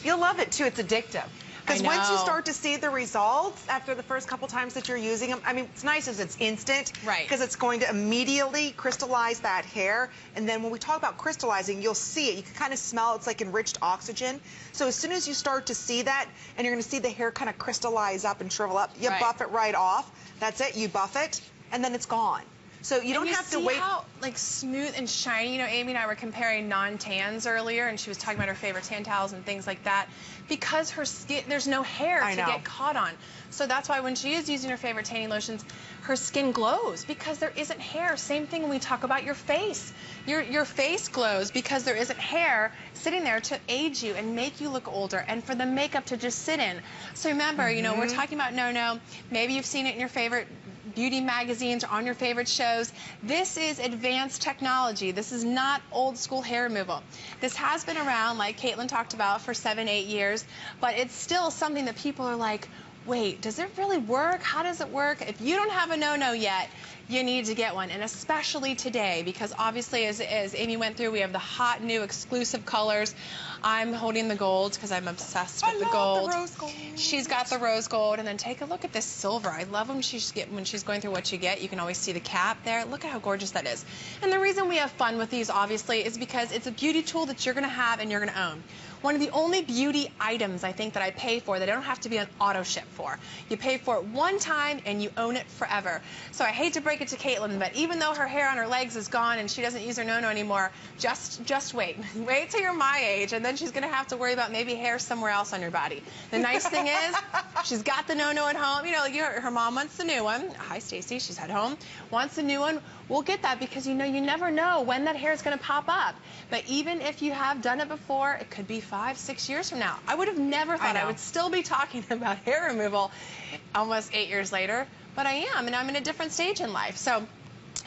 Speaker 1: You'll love it too. It's addictive. Because once you start to see the results after the first couple times that you're using them, I mean, what's nice is it's instant.
Speaker 2: Right.
Speaker 1: Because it's going to immediately crystallize that hair. And then when we talk about crystallizing, you'll see it. You can kind of smell it's like enriched oxygen. So as soon as you start to see that, and you're going to see the hair kind of crystallize up and shrivel up, you buff it right off. That's it. You buff it, and then it's gone. So you don't have to wait.
Speaker 2: How like smooth and shiny. You know, Amy and I were comparing non-tans earlier, and she was talking about her favorite tan towels and things like that. Because her skin, there's no hair to get caught on. So that's why when she is using her favorite tanning lotions, her skin glows because there isn't hair. Same thing when we talk about your face. Your face glows because there isn't hair sitting there to age you and make you look older and for the makeup to just sit in. So remember, you know, we're talking about no-no. Maybe you've seen it in your favorite beauty magazines or on your favorite shows. This is advanced technology. This is not old school hair removal. This has been around, like Caitlin talked about, for 7-8 years, but it's still something that people are like, wait, does it really work? How does it work? If you don't have a no-no yet, you need to get one, and especially today, because obviously as Amy went through, we have the hot new exclusive colors. I'm holding the gold because I'm obsessed with the gold.
Speaker 1: The rose gold.
Speaker 2: She's got the rose gold, and then take a look at this silver. I love when she's going through what you get. You can always see the cap there. Look at how gorgeous that is. And the reason we have fun with these, obviously, is because it's a beauty tool that you're going to have and you're going to own. One of the only beauty items I think that I pay for that I don't have to be an auto ship for. You pay for it one time and you own it forever. So I hate to break it to Caitlin, but even though her hair on her legs is gone and she doesn't use her no-no anymore, just wait. Wait till you're my age, and then she's going to have to worry about maybe hair somewhere else on your body. The nice thing is she's got the no-no at home. You know, her mom wants the new one. Hi, Stacy. She's at home. Wants the new one. We'll get that because, you know, you never know when that hair is going to pop up. But even if you have done it before, it could be 5-6 years from now. I would have never thought I would still be talking about hair removal almost 8 years later, but I am, and I'm in a different stage in life. So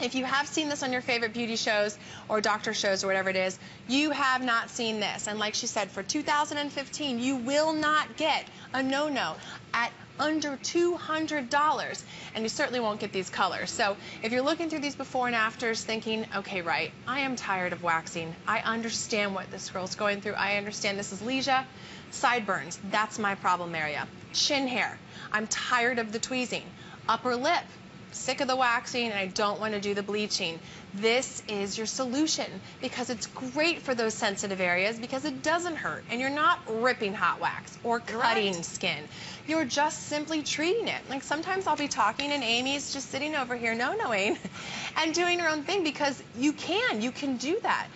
Speaker 2: if you have seen this on your favorite beauty shows or doctor shows or whatever it is, you have not seen this. And like she said, for 2015, you will not get a no-no at under $200, and you certainly won't get these colors. So if you're looking through these before and afters thinking, okay, right, I am tired of waxing. I understand what this girl's going through. I understand this is Leisha. Sideburns, that's my problem area. Chin hair, I'm tired of the tweezing. Upper lip, sick of the waxing and I don't want to do the bleaching. This is your solution because it's great for those sensitive areas because it doesn't hurt and you're not ripping hot wax or cutting skin. You're just simply treating it. Like sometimes I'll be talking and Amy's just sitting over here no-knowing and doing her own thing because you can do that.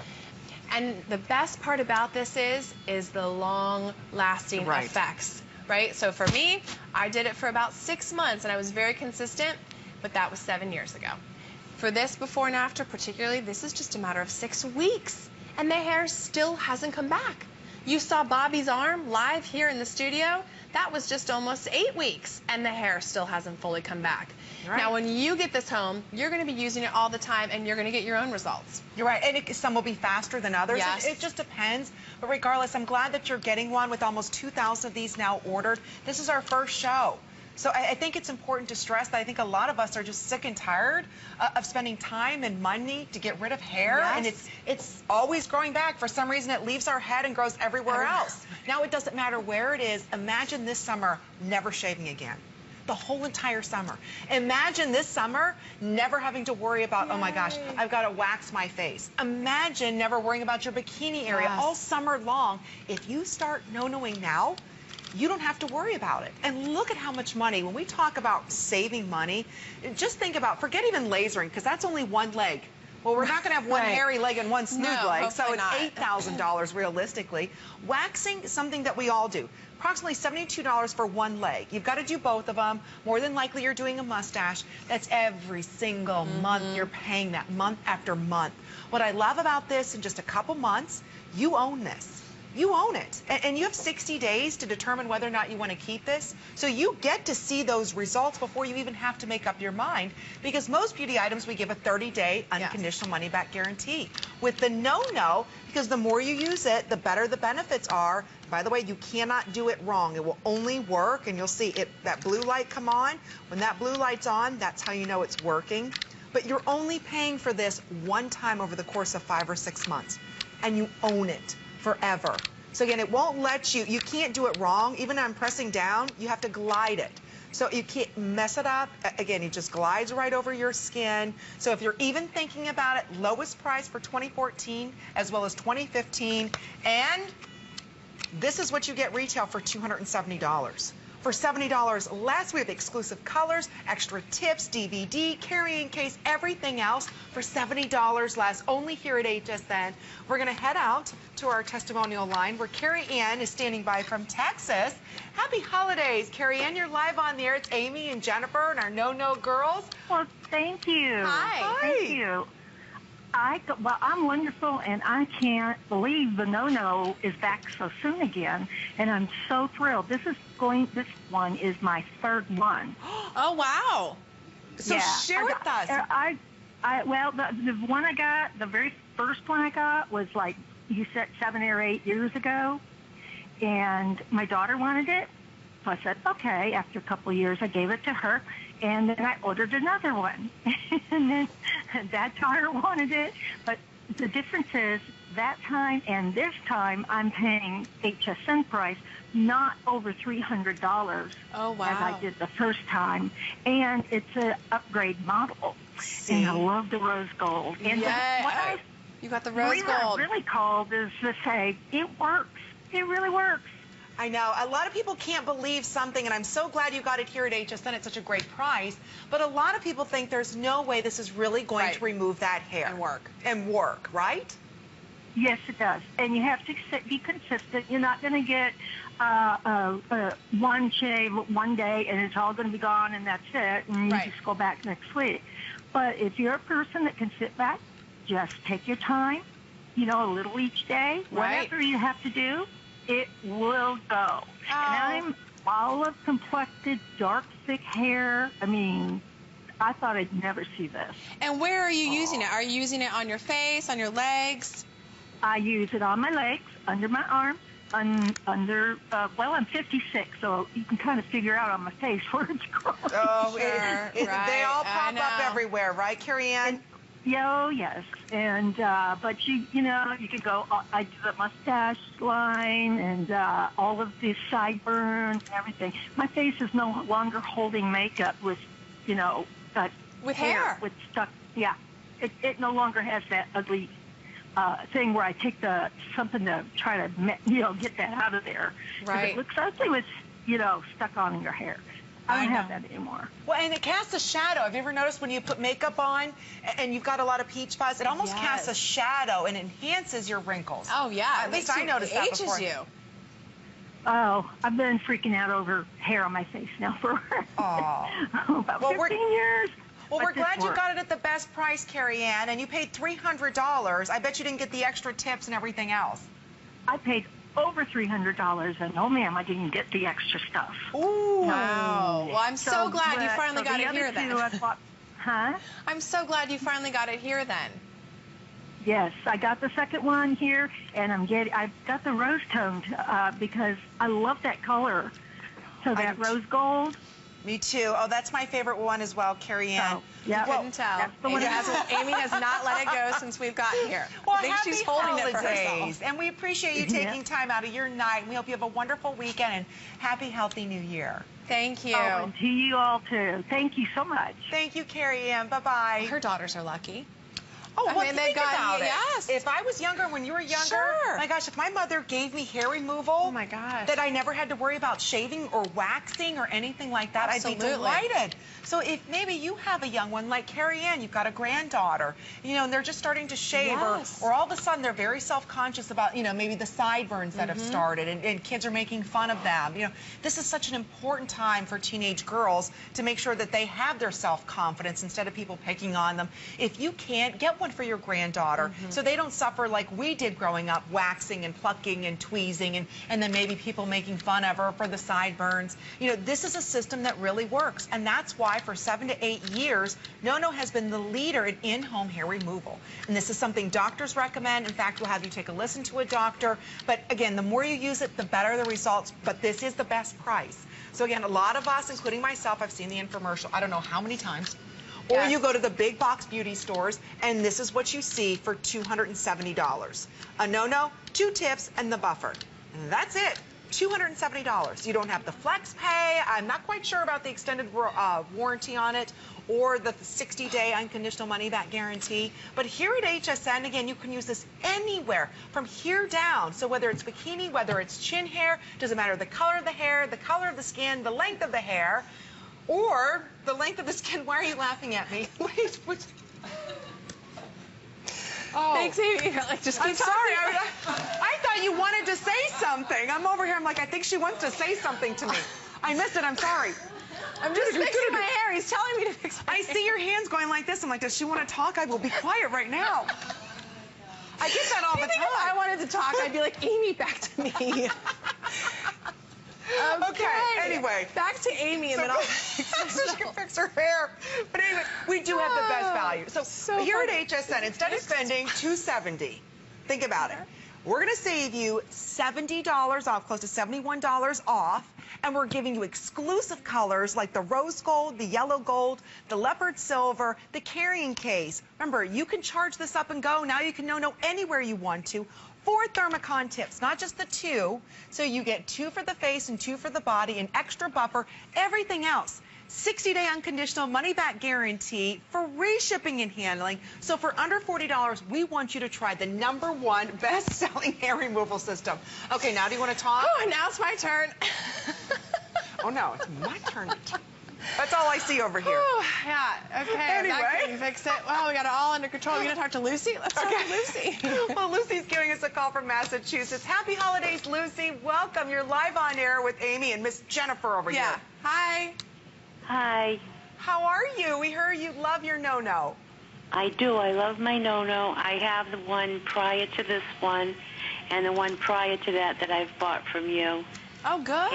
Speaker 2: And the best part about this is the long-lasting effects, right? So for me, I did it for about 6 months and I was very consistent, but that was 7 years ago. For this before and after particularly, this is just a matter of 6 weeks and the hair still hasn't come back. You saw Bobby's arm live here in the studio. That was just almost 8 weeks, and the hair still hasn't fully come back.
Speaker 1: Right.
Speaker 2: Now, when you get this home, you're going to be using it all the time, and you're going to get your own results.
Speaker 1: You're right, and some will be faster than others.
Speaker 2: Yes.
Speaker 1: It just depends. But regardless, I'm glad that you're getting one with almost 2,000 of these now ordered. This is our first show. So I think it's important to stress that I think a lot of us are just sick and tired of spending time and money to get rid of hair.
Speaker 2: Yes.
Speaker 1: And it's always growing back. For some reason, it leaves our head and grows everywhere else. Now it doesn't matter where it is. Imagine this summer never shaving again. The whole entire summer. Imagine this summer never having to worry about, oh my gosh, I've got to wax my face. Imagine never worrying about your bikini area all summer long. If you start no-noing now, you don't have to worry about it. And look at how much money. When we talk about saving money, just think about, forget even lasering, because that's only one leg. Well, we're not going to have one hairy leg and one smooth leg, so it's $8,000 realistically. Waxing is something that we all do. Approximately $72 for one leg. You've got to do both of them. More than likely, you're doing a mustache. That's every single month you're paying that, month after month. What I love about this, in just a couple months, you own this. You own it, and you have 60 days to determine whether or not you want to keep this. So you get to see those results before you even have to make up your mind, because most beauty items we give a 30-day unconditional money-back guarantee. With the no-no, because the more you use it, the better the benefits are. By the way, you cannot do it wrong. It will only work, and you'll see it, that blue light come on. When that blue light's on, that's how you know it's working. But you're only paying for this one time over the course of 5 or 6 months, and you own it forever. So again, it won't let you can't do it wrong. Even when I'm pressing down, you have to glide it. So you can't mess it up. Again, it just glides right over your skin. So if you're even thinking about it, lowest price for 2014 as well as 2015. And this is what you get retail for $270. For $70 less, we have exclusive colors, extra tips, DVD, carrying case, everything else for $70 less, only here at HSN. We're going to head out to our testimonial line where Carrie Ann is standing by from Texas. Happy holidays, Carrie Ann. You're live on the air. It's Amy and Jennifer and our No-No girls.
Speaker 12: Well, thank you.
Speaker 1: Hi.
Speaker 12: Thank you. Well, I'm wonderful, and I can't believe the No-No is back so soon again, and I'm so thrilled. This one is my third one.
Speaker 2: Oh, wow.
Speaker 1: So share with us.
Speaker 12: Well, the one I got, the very first one I got was like, you said 7 or 8 years ago, and my daughter wanted it. So I said, okay. After a couple of years, I gave it to her, and then I ordered another one. And then that daughter wanted it. But the difference is that time and this time, I'm paying HSN price, not over $300
Speaker 2: oh, wow.
Speaker 12: as I did the first time. And it's an upgrade model.
Speaker 1: See?
Speaker 12: And I love the rose gold. And
Speaker 2: yeah. You got the rose gold.
Speaker 12: Really called is to say, it works. It really works.
Speaker 1: I know. A lot of people can't believe something, and I'm so glad you got it here at HSN at such a great price. But a lot of people think there's no way this is really going to remove that hair. And work, right?
Speaker 12: Yes, it does. And you have to be consistent. You're not going to get one shave one day, and it's all going to be gone, and that's it, and you just go back next week. But if you're a person that can sit back, just take your time, a little each day, whatever you have to do, it will go. And I'm olive complected, dark, thick hair. I mean, I thought I'd never see this.
Speaker 2: And where are you using it? Are you using it on your face, on your legs?
Speaker 12: I use it on my legs, under my arms, well, I'm 56, so you can kind of figure out on my face where it's growing.
Speaker 1: Oh, they all pop up everywhere, right, Carrie Ann?
Speaker 12: Oh, yes. And, but you could go, I do the mustache line and all of the sideburns and everything. My face is no longer holding makeup with,
Speaker 2: with hair.
Speaker 12: With stuck, It no longer has that ugly thing where I take something to try to, get that out of there.
Speaker 2: Right.
Speaker 12: It looks ugly with, stuck on your hair. I don't have that anymore.
Speaker 1: Well, and it casts a shadow. Have you ever noticed when you put makeup on and you've got a lot of peach fuzz, it almost casts a shadow and enhances your wrinkles.
Speaker 2: Oh, yeah.
Speaker 1: At least I noticed that before.
Speaker 2: It ages you.
Speaker 12: Oh, I've been freaking out over hair on my face now for about 15 years.
Speaker 1: Well, we're glad you got it at the best price, Carrie Ann, and you paid $300. I bet you didn't get the extra tips and everything else.
Speaker 12: I paid over $300, and oh man, I didn't get the extra stuff.
Speaker 2: Ooh. Wow. Well, I'm so glad you finally got it here then.
Speaker 12: Huh?
Speaker 2: I'm so glad you finally got it here then.
Speaker 12: Yes, I got the second one here, and I've got the rose toned because I love that color. So that rose gold.
Speaker 1: Me too. Oh, that's my favorite one as well, Carrie Ann.
Speaker 2: Yeah, couldn't tell. Amy has not let it go since we've gotten here.
Speaker 1: Well,
Speaker 2: I think she's holding it for herself.
Speaker 1: And we appreciate you taking time out of your night. And we hope you have a wonderful weekend and happy, healthy New Year.
Speaker 2: Thank you.
Speaker 12: Oh, and to you all too. Thank you so much.
Speaker 1: Thank you, Carrie Ann. Bye-bye.
Speaker 2: Her daughters are lucky.
Speaker 1: Oh, well, think about it.
Speaker 2: Yes.
Speaker 1: If I was younger when you were younger,
Speaker 2: sure.
Speaker 1: My gosh, if my mother gave me hair removal,
Speaker 2: oh my gosh,
Speaker 1: that I never had to worry about shaving or waxing or anything like that,
Speaker 2: absolutely.
Speaker 1: I'd be delighted. So if maybe you have a young one like Carrie Ann, you've got a granddaughter, you know, and they're just starting to shave,
Speaker 2: yes.
Speaker 1: or all of a sudden they're very self-conscious about, you know, maybe the sideburns that have started, and kids are making fun of them. You know, this is such an important time for teenage girls to make sure that they have their self-confidence instead of people picking on them. If you can't, get one for your granddaughter. So they don't suffer like we did growing up, waxing and plucking and tweezing, and then maybe people making fun of her for the sideburns. You know, this is a system that really works, and that's why for 7 to 8 years, NoNo has been the leader in in-home hair removal. And this is something doctors recommend. In fact, we'll have you take a listen to a doctor. But again, the more you use it, the better the results, but this is the best price. So again, a lot of us, including myself, I've seen the infomercial I don't know how many times. Or you go to the big box beauty stores, and this is what you see for $270. A NoNo, 2 tips, and the buffer. And that's it. $270. You don't have the flex pay. I'm not quite sure about the extended warranty on it or the 60-day unconditional money-back guarantee. But here at HSN, again, you can use this anywhere from here down. So whether it's bikini, whether it's chin hair, doesn't matter the color of the hair, the color of the skin, the length of the hair, or the length of the skin. Why are you laughing at me? Wait. Oh.
Speaker 2: Thanks, Amy. Like, just keep
Speaker 1: I'm sorry. I thought you wanted to say something. I'm over here. I'm like, I think she wants to say something to me. I missed it. I'm sorry.
Speaker 2: I'm just fixing my hair. He's telling me to fix my hair.
Speaker 1: I see your hands going like this. I'm like, does she want to talk? I will be quiet right now. I get that all the time.
Speaker 2: If I wanted to talk, I'd be like, Amy, back to me.
Speaker 1: Okay, anyway.
Speaker 2: Back to Amy, and then I'll
Speaker 1: so she can fix her hair. But anyway, we do have the best value. So here at HSN, instead of spending $270, think about it. We're going to save you $70 off, close to $71 off, and we're giving you exclusive colors like the rose gold, the yellow gold, the leopard silver, the carrying case. Remember, you can charge this up and go. Now you can NoNo anywhere you want to. 4 Thermocon tips, not just the 2. So you get 2 for the face and 2 for the body, an extra buffer, everything else. 60-day unconditional money-back guarantee, free shipping and handling. So for under $40, we want you to try the #1 best-selling hair removal system. Okay, now do you want to talk?
Speaker 2: Oh, now it's my turn.
Speaker 1: Oh, no, it's my turn. That's all I see over here.
Speaker 2: Oh, yeah, okay.
Speaker 1: Anyway.
Speaker 2: That couldn't fix it. Well, we got it all under control. You gonna talk to Lucy? Let's talk to Lucy.
Speaker 1: Well, Lucy's giving us a call from Massachusetts. Happy holidays, Lucy. Welcome. You're live on air with Amy and Miss Jennifer over here.
Speaker 2: Hi.
Speaker 13: Hi.
Speaker 1: How are you? We heard you love your NoNo.
Speaker 13: I do. I love my NoNo. I have the one prior to this one and the one prior to that I've bought from you.
Speaker 2: Oh, good.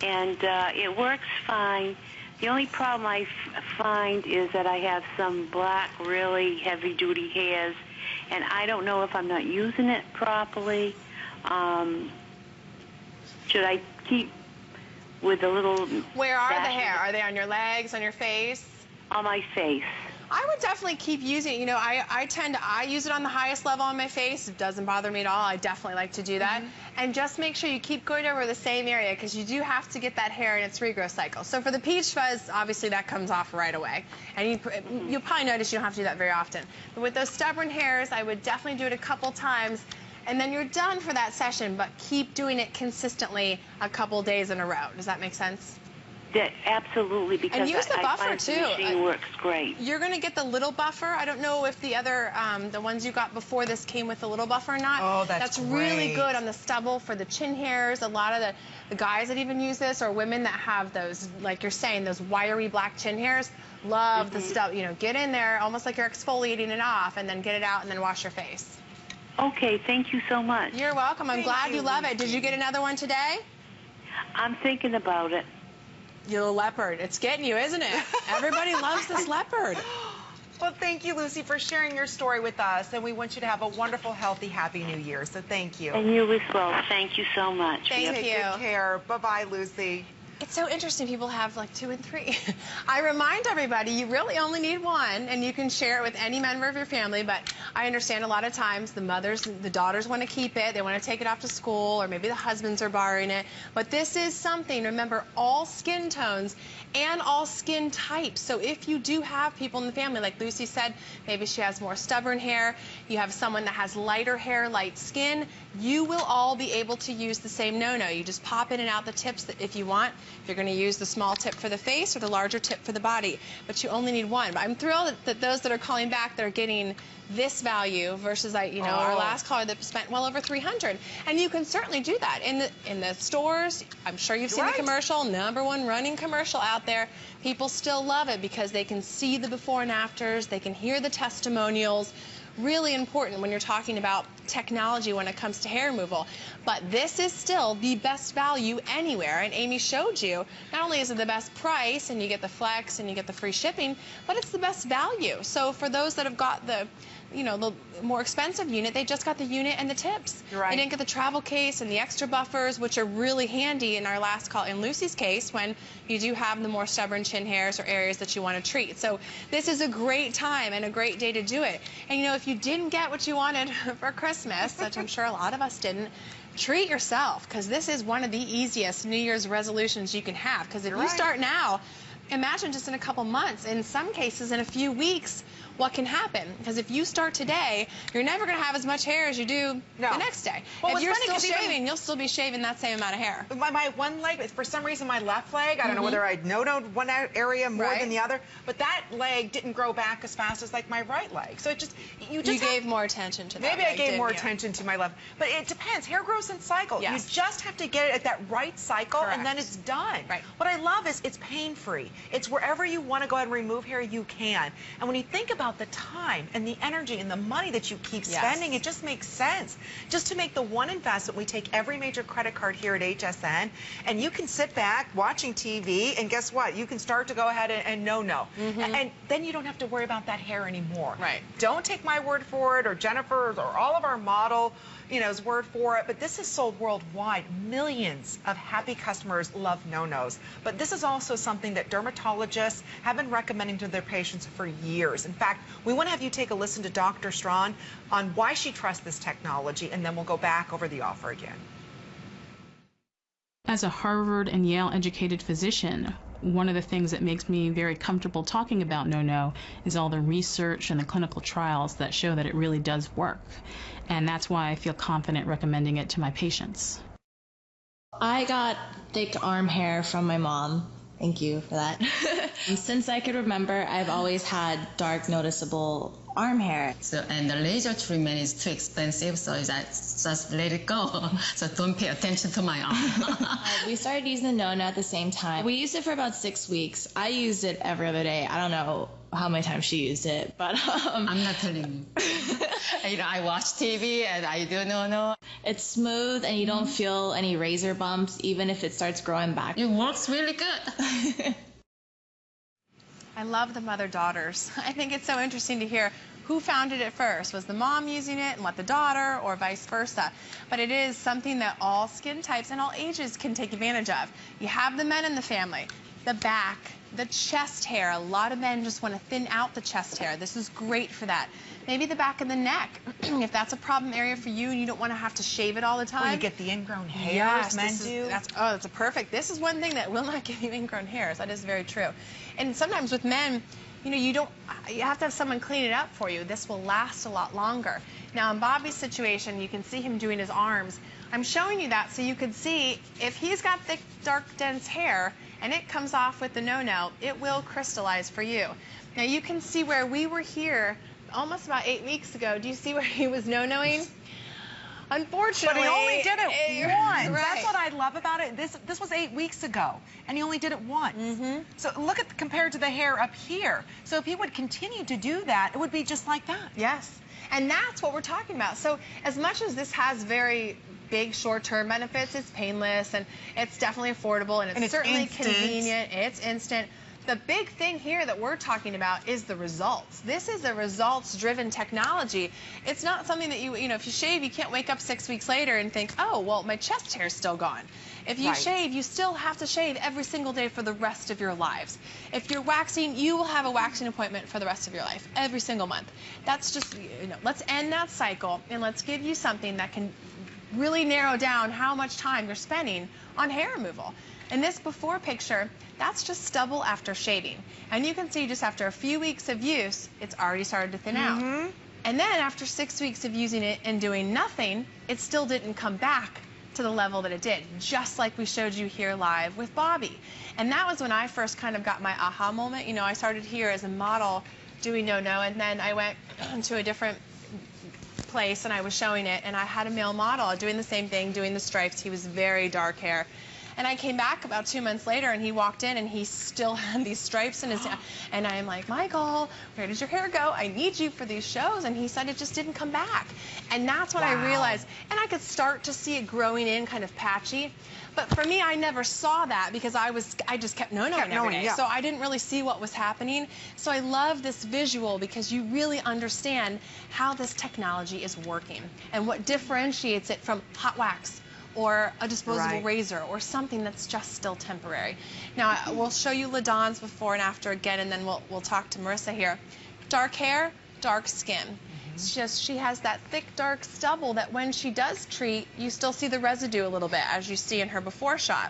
Speaker 13: And it works fine. The only problem I find is that I have some black, really heavy-duty hairs, and I don't know if I'm not using it properly. Should I keep with a little...
Speaker 2: Where are the hair? Are they on your legs, on your face?
Speaker 13: On my face.
Speaker 2: I would definitely keep using it. You know, I use it on the highest level on my face. It doesn't bother me at all. I definitely like to do that. And just make sure you keep going over the same area because you do have to get that hair in its regrowth cycle. So for the peach fuzz, obviously that comes off right away. And you'll probably notice you don't have to do that very often. But with those stubborn hairs, I would definitely do it a couple times. And then you're done for that session, but keep doing it consistently a couple days in a row. Does that make sense?
Speaker 13: Absolutely, because
Speaker 2: and use the buffer
Speaker 13: I find
Speaker 2: too.
Speaker 13: The machine works great.
Speaker 2: You're going to get the little buffer. I don't know if the other, the ones you got before this came with the little buffer or not.
Speaker 1: Oh, that's
Speaker 2: really good on the stubble for the chin hairs. A lot of the guys that even use this, or women that have those, like you're saying, those wiry black chin hairs, love the stuff. You know, get in there almost like you're exfoliating it off, and then get it out, and then wash your face.
Speaker 13: Okay, thank you so much.
Speaker 2: You're welcome. I'm glad you love it. Did you get another one today?
Speaker 13: I'm thinking about it.
Speaker 2: Your leopard. It's getting you, isn't it? Everybody loves this leopard.
Speaker 1: Well, thank you, Lucy, for sharing your story with us, and we want you to have a wonderful, healthy, happy New Year. So thank you.
Speaker 13: And you as well. Thank you so much.
Speaker 2: Thank you.
Speaker 1: Take good care. Bye-bye, Lucy.
Speaker 2: It's so interesting. People have like 2 and 3. I remind everybody you really only need one, and you can share it with any member of your family. But I understand a lot of times the daughters want to keep it. They want to take it off to school, or maybe the husbands are borrowing it. But this is something, remember, all skin tones and all skin types. So if you do have people in the family, like Lucy said, maybe she has more stubborn hair, you have someone that has lighter hair, light skin, you will all be able to use the same no-no. You just pop in and out the tips if you want. If you're going to use the small tip for the face or the larger tip for the body, but you only need one. But I'm thrilled that those that are calling back, they're getting this value versus our last caller that spent well over $300. And you can certainly do that in the stores. I'm sure you've seen the commercial, #1 running commercial out there. People still love it because they can see the before and afters, they can hear the testimonials. Really important when you're talking about technology when it comes to hair removal. But this is still the best value anywhere. And Amy showed you, not only is it the best price and you get the flex and you get the free shipping, but it's the best value. So for those that have got the more expensive unit, they just got the unit and the tips. They didn't get the travel case and the extra buffers, which are really handy in our last call, in Lucy's case, when you do have the more stubborn chin hairs or areas that you want to treat. So this is a great time and a great day to do it. And if you didn't get what you wanted for Christmas, which I'm sure a lot of us didn't, treat yourself, because this is one of the easiest New Year's resolutions you can have. Because if you start now, imagine just in a couple months, in some cases in a few weeks, what can happen. Because if you start today, you're never going to have as much hair as you do the next day.
Speaker 1: Well,
Speaker 2: if you're still shaving, you'll still be shaving that same amount of hair.
Speaker 1: My one leg, for some reason, my left leg, I don't know whether I no-noed one area more than the other, but that leg didn't grow back as fast as like my right leg. So it just, you
Speaker 2: gave more attention to that.
Speaker 1: Maybe I gave more attention to my left. But it depends. Hair grows in cycles. You just have to get it at that right cycle, and then it's done. What I love is it's pain-free. It's wherever you want to go ahead and remove hair, you can. And when you think about the time and the energy and the money that you keep spending, it just makes sense. Just to make the one investment, we take every major credit card here at HSN, and you can sit back watching TV, and guess what? You can start to go ahead and no-no. And then you don't have to worry about that hair anymore. Don't take my word for it, or Jennifer's, or all of our model, word for it, but this is sold worldwide. Millions of happy customers love no-nos. But this is also something that dermatologists have been recommending to their patients for years. In fact, we want to have you take a listen to Dr. Strawn on why she trusts this technology, and then we'll go back over the offer again.
Speaker 3: As a Harvard and Yale educated physician, one of the things that makes me very comfortable talking about no-no is all the research and the clinical trials that show that it really does work. And that's why I feel confident recommending it to my patients.
Speaker 14: I got thick arm hair from my mom. Thank you for that. Since I could remember, I've always had dark, noticeable arm hair.
Speaker 15: And the laser treatment is too expensive, so I just let it go. So don't pay attention to my arm.
Speaker 14: We started using the no-no at the same time. We used it for about 6 weeks. I used it every other day. I don't know how many times she used it, but
Speaker 15: I'm not telling you. I watch TV and I do no-no.
Speaker 14: It's smooth and you don't feel any razor bumps, even if it starts growing back.
Speaker 15: It works really good.
Speaker 2: I love the mother-daughters. I think it's so interesting to hear who found it at first. Was the mom using it and what the daughter, or vice versa? But it is something that all skin types and all ages can take advantage of. You have the men in the family, the back, the chest hair. A lot of men just want to thin out the chest hair. This is great for that. Maybe the back of the neck, if that's a problem area for you and you don't want to have to shave it all the time.
Speaker 1: Or you get the ingrown hairs, men do.
Speaker 2: That's a perfect. This is one thing that will not give you ingrown hairs. That is very true. And sometimes with men, you have to have someone clean it up for you. This will last a lot longer. Now in Bobby's situation, you can see him doing his arms. I'm showing you that so you could see if he's got thick, dark, dense hair and it comes off with the no-no, it will crystallize for you. Now you can see where we were here almost about 8 weeks ago. Do you see where he was no-noing? Unfortunately,
Speaker 1: but he only did it once.
Speaker 2: Right.
Speaker 1: That's what I love about it. This was 8 weeks ago, and he only did it once. So look at compared to the hair up here. So if he would continue to do that, it would be just like that.
Speaker 2: Yes, and that's what we're talking about. So as much as this has very big short-term benefits, it's painless, and it's definitely affordable, and it's certainly convenient. It's instant. The big thing here that we're talking about is the results. This is a results-driven technology. It's not something that you know, if you shave, you can't wake up 6 weeks later and think, oh, well, my chest hair's still gone. If you shave, you still have to shave every single day for the rest of your lives. If you're waxing, you will have a waxing appointment for the rest of your life, every single month. That's just, you know, let's end that cycle, and let's give you something that can really narrow down how much time you're spending on hair removal. In this before picture, that's just stubble after shaving. And you can see just after a few weeks of use, it's already started to thin out. And then after 6 weeks of using it and doing nothing, it still didn't come back to the level that it did, just like we showed you here live with Bobby. And that was when I first kind of got my aha moment. You know, I started here as a model doing no-no, and then I went to a different place and I was showing it, and I had a male model doing the same thing, doing the stripes. He was very dark hair. And I came back about 2 months later, and he walked in, and he still had these stripes in his hair. And I'm like, Michael, where does your hair go? I need you for these shows. And he said it just didn't come back. And that's when I realized, and I could start to see it growing in kind of patchy. But for me, I never saw that because I just kept no-noing every day. So I didn't really see what was happening. So I love this visual because you really understand how this technology is working and what differentiates it from hot wax or a disposable razor or something that's just still temporary. Now, we'll show you LaDawn's before and after again, and then we'll talk to Marissa here. Dark hair, dark skin. It's just she has that thick, dark stubble that when she does treat, you still see the residue a little bit, as you see in her before shot.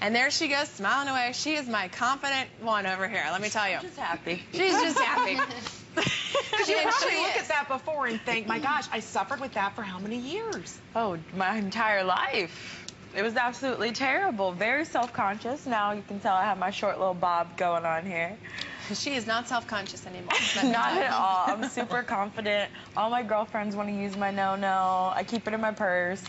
Speaker 2: And there she goes, smiling away. She is my confident one over here, let me tell you.
Speaker 4: She's just happy.
Speaker 2: She's just happy.
Speaker 1: Because you probably look at that before and think, my gosh, I suffered with that for how many years?
Speaker 4: Oh, my entire life. It was absolutely terrible. Very self-conscious. Now you can tell I have my short little bob going on here.
Speaker 2: She is not self-conscious anymore.
Speaker 4: Not at all. I'm super confident. All my girlfriends want to use my no-no. I keep it in my purse.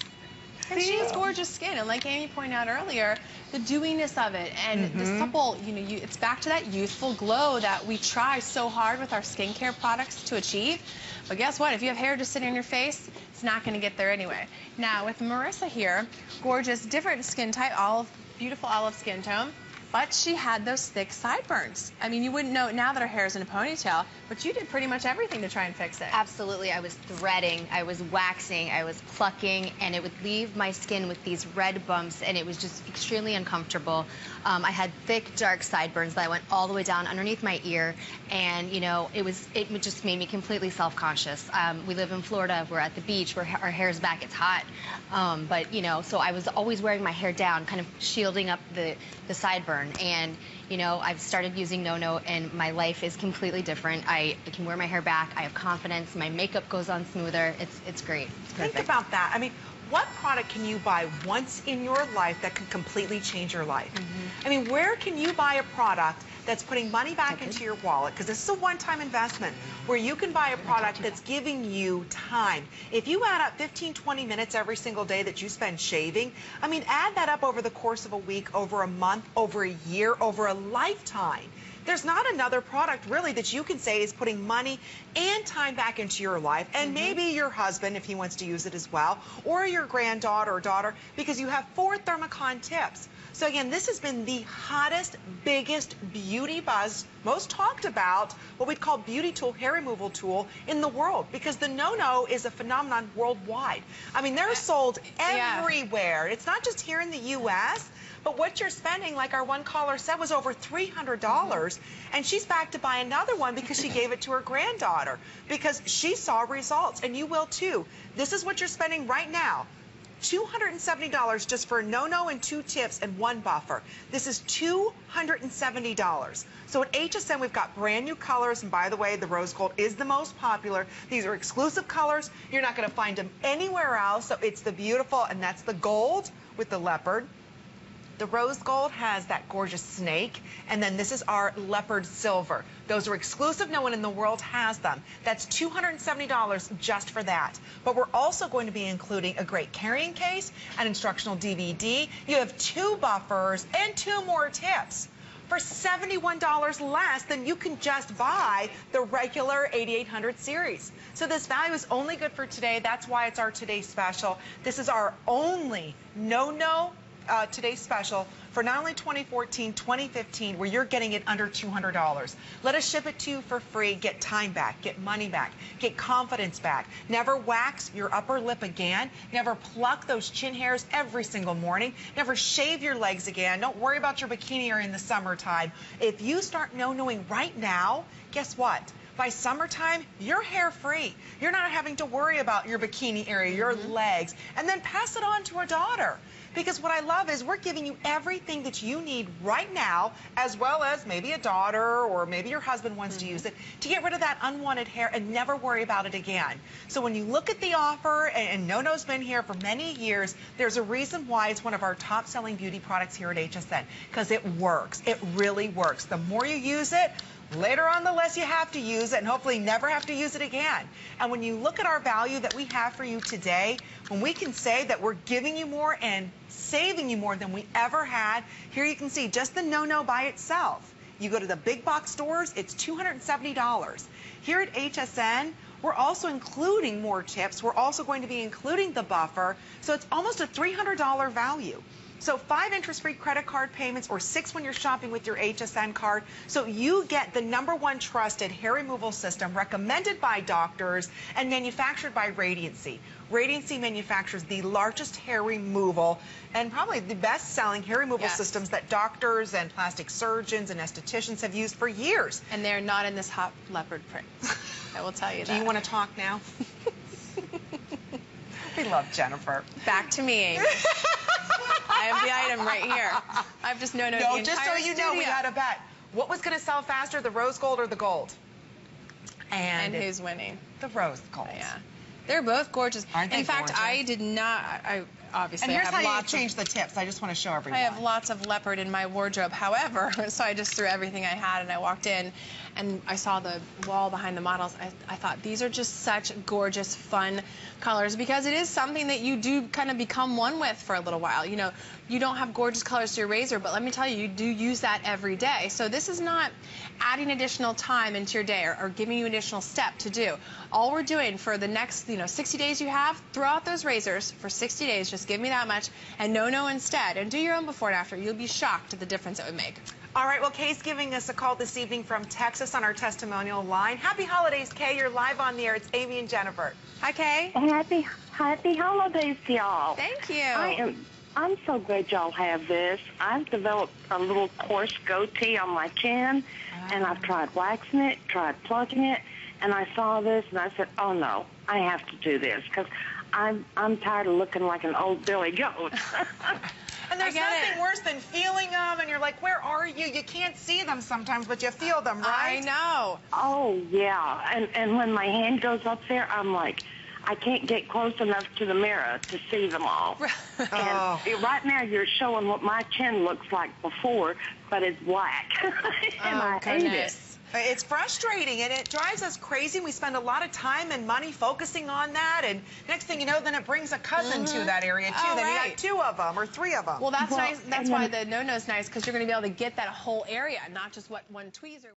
Speaker 2: And she has gorgeous skin, and like Amy pointed out earlier, the dewiness of it and the supple, you know, it's back to that youthful glow that we try so hard with our skincare products to achieve. But guess what? If you have hair just sitting on your face, it's not going to get there anyway. Now, with Marissa here, gorgeous, different skin type, beautiful olive skin tone. But she had those thick sideburns. I mean, you wouldn't know now that her hair is in a ponytail, but you did pretty much everything to try and fix it.
Speaker 16: Absolutely. I was threading, I was waxing, I was plucking, and it would leave my skin with these red bumps, and it was just extremely uncomfortable. I had thick, dark sideburns that went all the way down underneath my ear, and, you know, it just made me completely self-conscious. We live in Florida. We're at the beach. Our hair's back. It's hot. But, you know, so I was always wearing my hair down, kind of shielding up the sideburn. And, you know, I've started using no-no, and my life is completely different. I can wear my hair back. I have confidence. My makeup goes on smoother. It's great. It's perfect.
Speaker 1: Think about that. I mean, what product can you buy once in your life that can completely change your life? I mean, where can you buy a product that's putting money back into your wallet? Because this is a one-time investment where you can buy a product that's giving you time. If you add up 15, 20 minutes every single day that you spend shaving, I mean, add that up over the course of a week, over a month, over a year, over a lifetime. There's not another product really that you can say is putting money and time back into your life, and maybe your husband if he wants to use it as well, or your granddaughter or daughter, because you have 4 Thermocon tips. So again, this has been the hottest, biggest beauty buzz, most talked about, what we'd call beauty tool, hair removal tool in the world, because the no-no is a phenomenon worldwide. I mean, they're sold everywhere. It's not just here in the U.S., but what you're spending, like our one caller said, was over $300, and she's back to buy another one because she gave it to her granddaughter because she saw results, and you will too. This is what you're spending right now. $270 just for a no-no and 2 tips and 1 buffer. This is $270. So at HSN, we've got brand new colors, and by the way, the rose gold is the most popular. These are exclusive colors. You're not going to find them anywhere else, so it's the beautiful, and that's the gold with the leopard. The rose gold has that gorgeous snake, and then this is our leopard silver. Those are exclusive. No one in the world has them. That's $270 just for that. But we're also going to be including a great carrying case, an instructional DVD. You have 2 buffers and 2 more tips for $71 less than you can just buy the regular 8800 series. So this value is only good for today. That's why it's our today special. This is our only no today special for not only 2014, 2015, where you're getting it under $200. Let us ship it to you for free. Get time back, get money back, get confidence back. Never wax your upper lip again. Never pluck those chin hairs every single morning. Never shave your legs again. Don't worry about your bikini area in the summertime. If you start no-knowing right now, guess what? By summertime, you're hair free. You're not having to worry about your bikini area, your legs, and then pass it on to a daughter. Because what I love is we're giving you everything that you need right now, as well as maybe a daughter or maybe your husband wants to use it, to get rid of that unwanted hair and never worry about it again. So when you look at the offer, and No-No's been here for many years, there's a reason why it's one of our top-selling beauty products here at HSN, because it works. It really works. The more you use it, later on, the less you have to use it, and hopefully never have to use it again. And when you look at our value that we have for you today, when we can say that we're giving you more and saving you more than we ever had, here you can see just the No-No by itself. You go to the big box stores, it's $270. Here at HSN, we're also including more tips. We're also going to be including the buffer, so it's almost a $300 value. So 5 interest-free credit card payments or 6 when you're shopping with your HSN card. So you get the #1 trusted hair removal system recommended by doctors and manufactured by Radiancy. Radiancy manufactures the largest hair removal and probably the best-selling hair removal systems that doctors and plastic surgeons and estheticians have used for years.
Speaker 2: And they're not in this hot leopard print. I will tell you that.
Speaker 1: Do you want to talk now? We love Jennifer.
Speaker 2: Back to me. I have the item right here. I've just no-no'd the entire
Speaker 1: just so you know, we
Speaker 2: studio.
Speaker 1: got a bet. What was going to sell faster, the rose gold or the gold?
Speaker 2: And who's winning?
Speaker 1: The rose gold.
Speaker 2: Yeah. They're both gorgeous.
Speaker 1: Aren't they
Speaker 2: In fact,
Speaker 1: gorgeous?
Speaker 2: I did not, I obviously
Speaker 1: And here's
Speaker 2: have
Speaker 1: how you
Speaker 2: lots
Speaker 1: change the tips. I just want to show everyone.
Speaker 2: I have lots of leopard in my wardrobe. However, so I just threw everything I had and I walked in and I saw the wall behind the models. I thought these are just such gorgeous, fun colors because it is something that you do kind of become one with for a little while. You know, you don't have gorgeous colors to your razor, but let me tell you, you do use that every day. So this is not adding additional time into your day or giving you an additional step to do. All we're doing for the next, 60 days you have, throw out those razors for 60 days, just give me that much, and no instead, and do your own before and after. You'll be shocked at the difference it would make.
Speaker 1: All right, well, Kay's giving us a call this evening from Texas on our testimonial line. Happy holidays, Kay. You're live on the air. It's Amy and Jennifer.
Speaker 2: Hi, Kay.
Speaker 17: Happy holidays to y'all.
Speaker 2: Thank you.
Speaker 17: I'm so glad y'all have this. I've developed a little coarse goatee on my chin, and I've tried waxing it, tried plucking it, and I saw this, and I said, oh, no, I have to do this, because I'm tired of looking like an old billy goat.
Speaker 1: And there's nothing worse than feeling them, and you're like, where are you? You can't see them sometimes, but you feel them, right?
Speaker 2: I know.
Speaker 17: Oh, yeah. And when my hand goes up there, I'm like, I can't get close enough to the mirror to see them all. And right now you're showing what my chin looks like before, but it's black. And I hate it.
Speaker 1: It's frustrating, and it drives us crazy. We spend a lot of time and money focusing on that, and next thing you know, then it brings a cousin to that area, too. Then you got 2 of them or 3 of them.
Speaker 2: Well, that's nice. That's why the no-no's nice, because you're going to be able to get that whole area, not just one tweezer.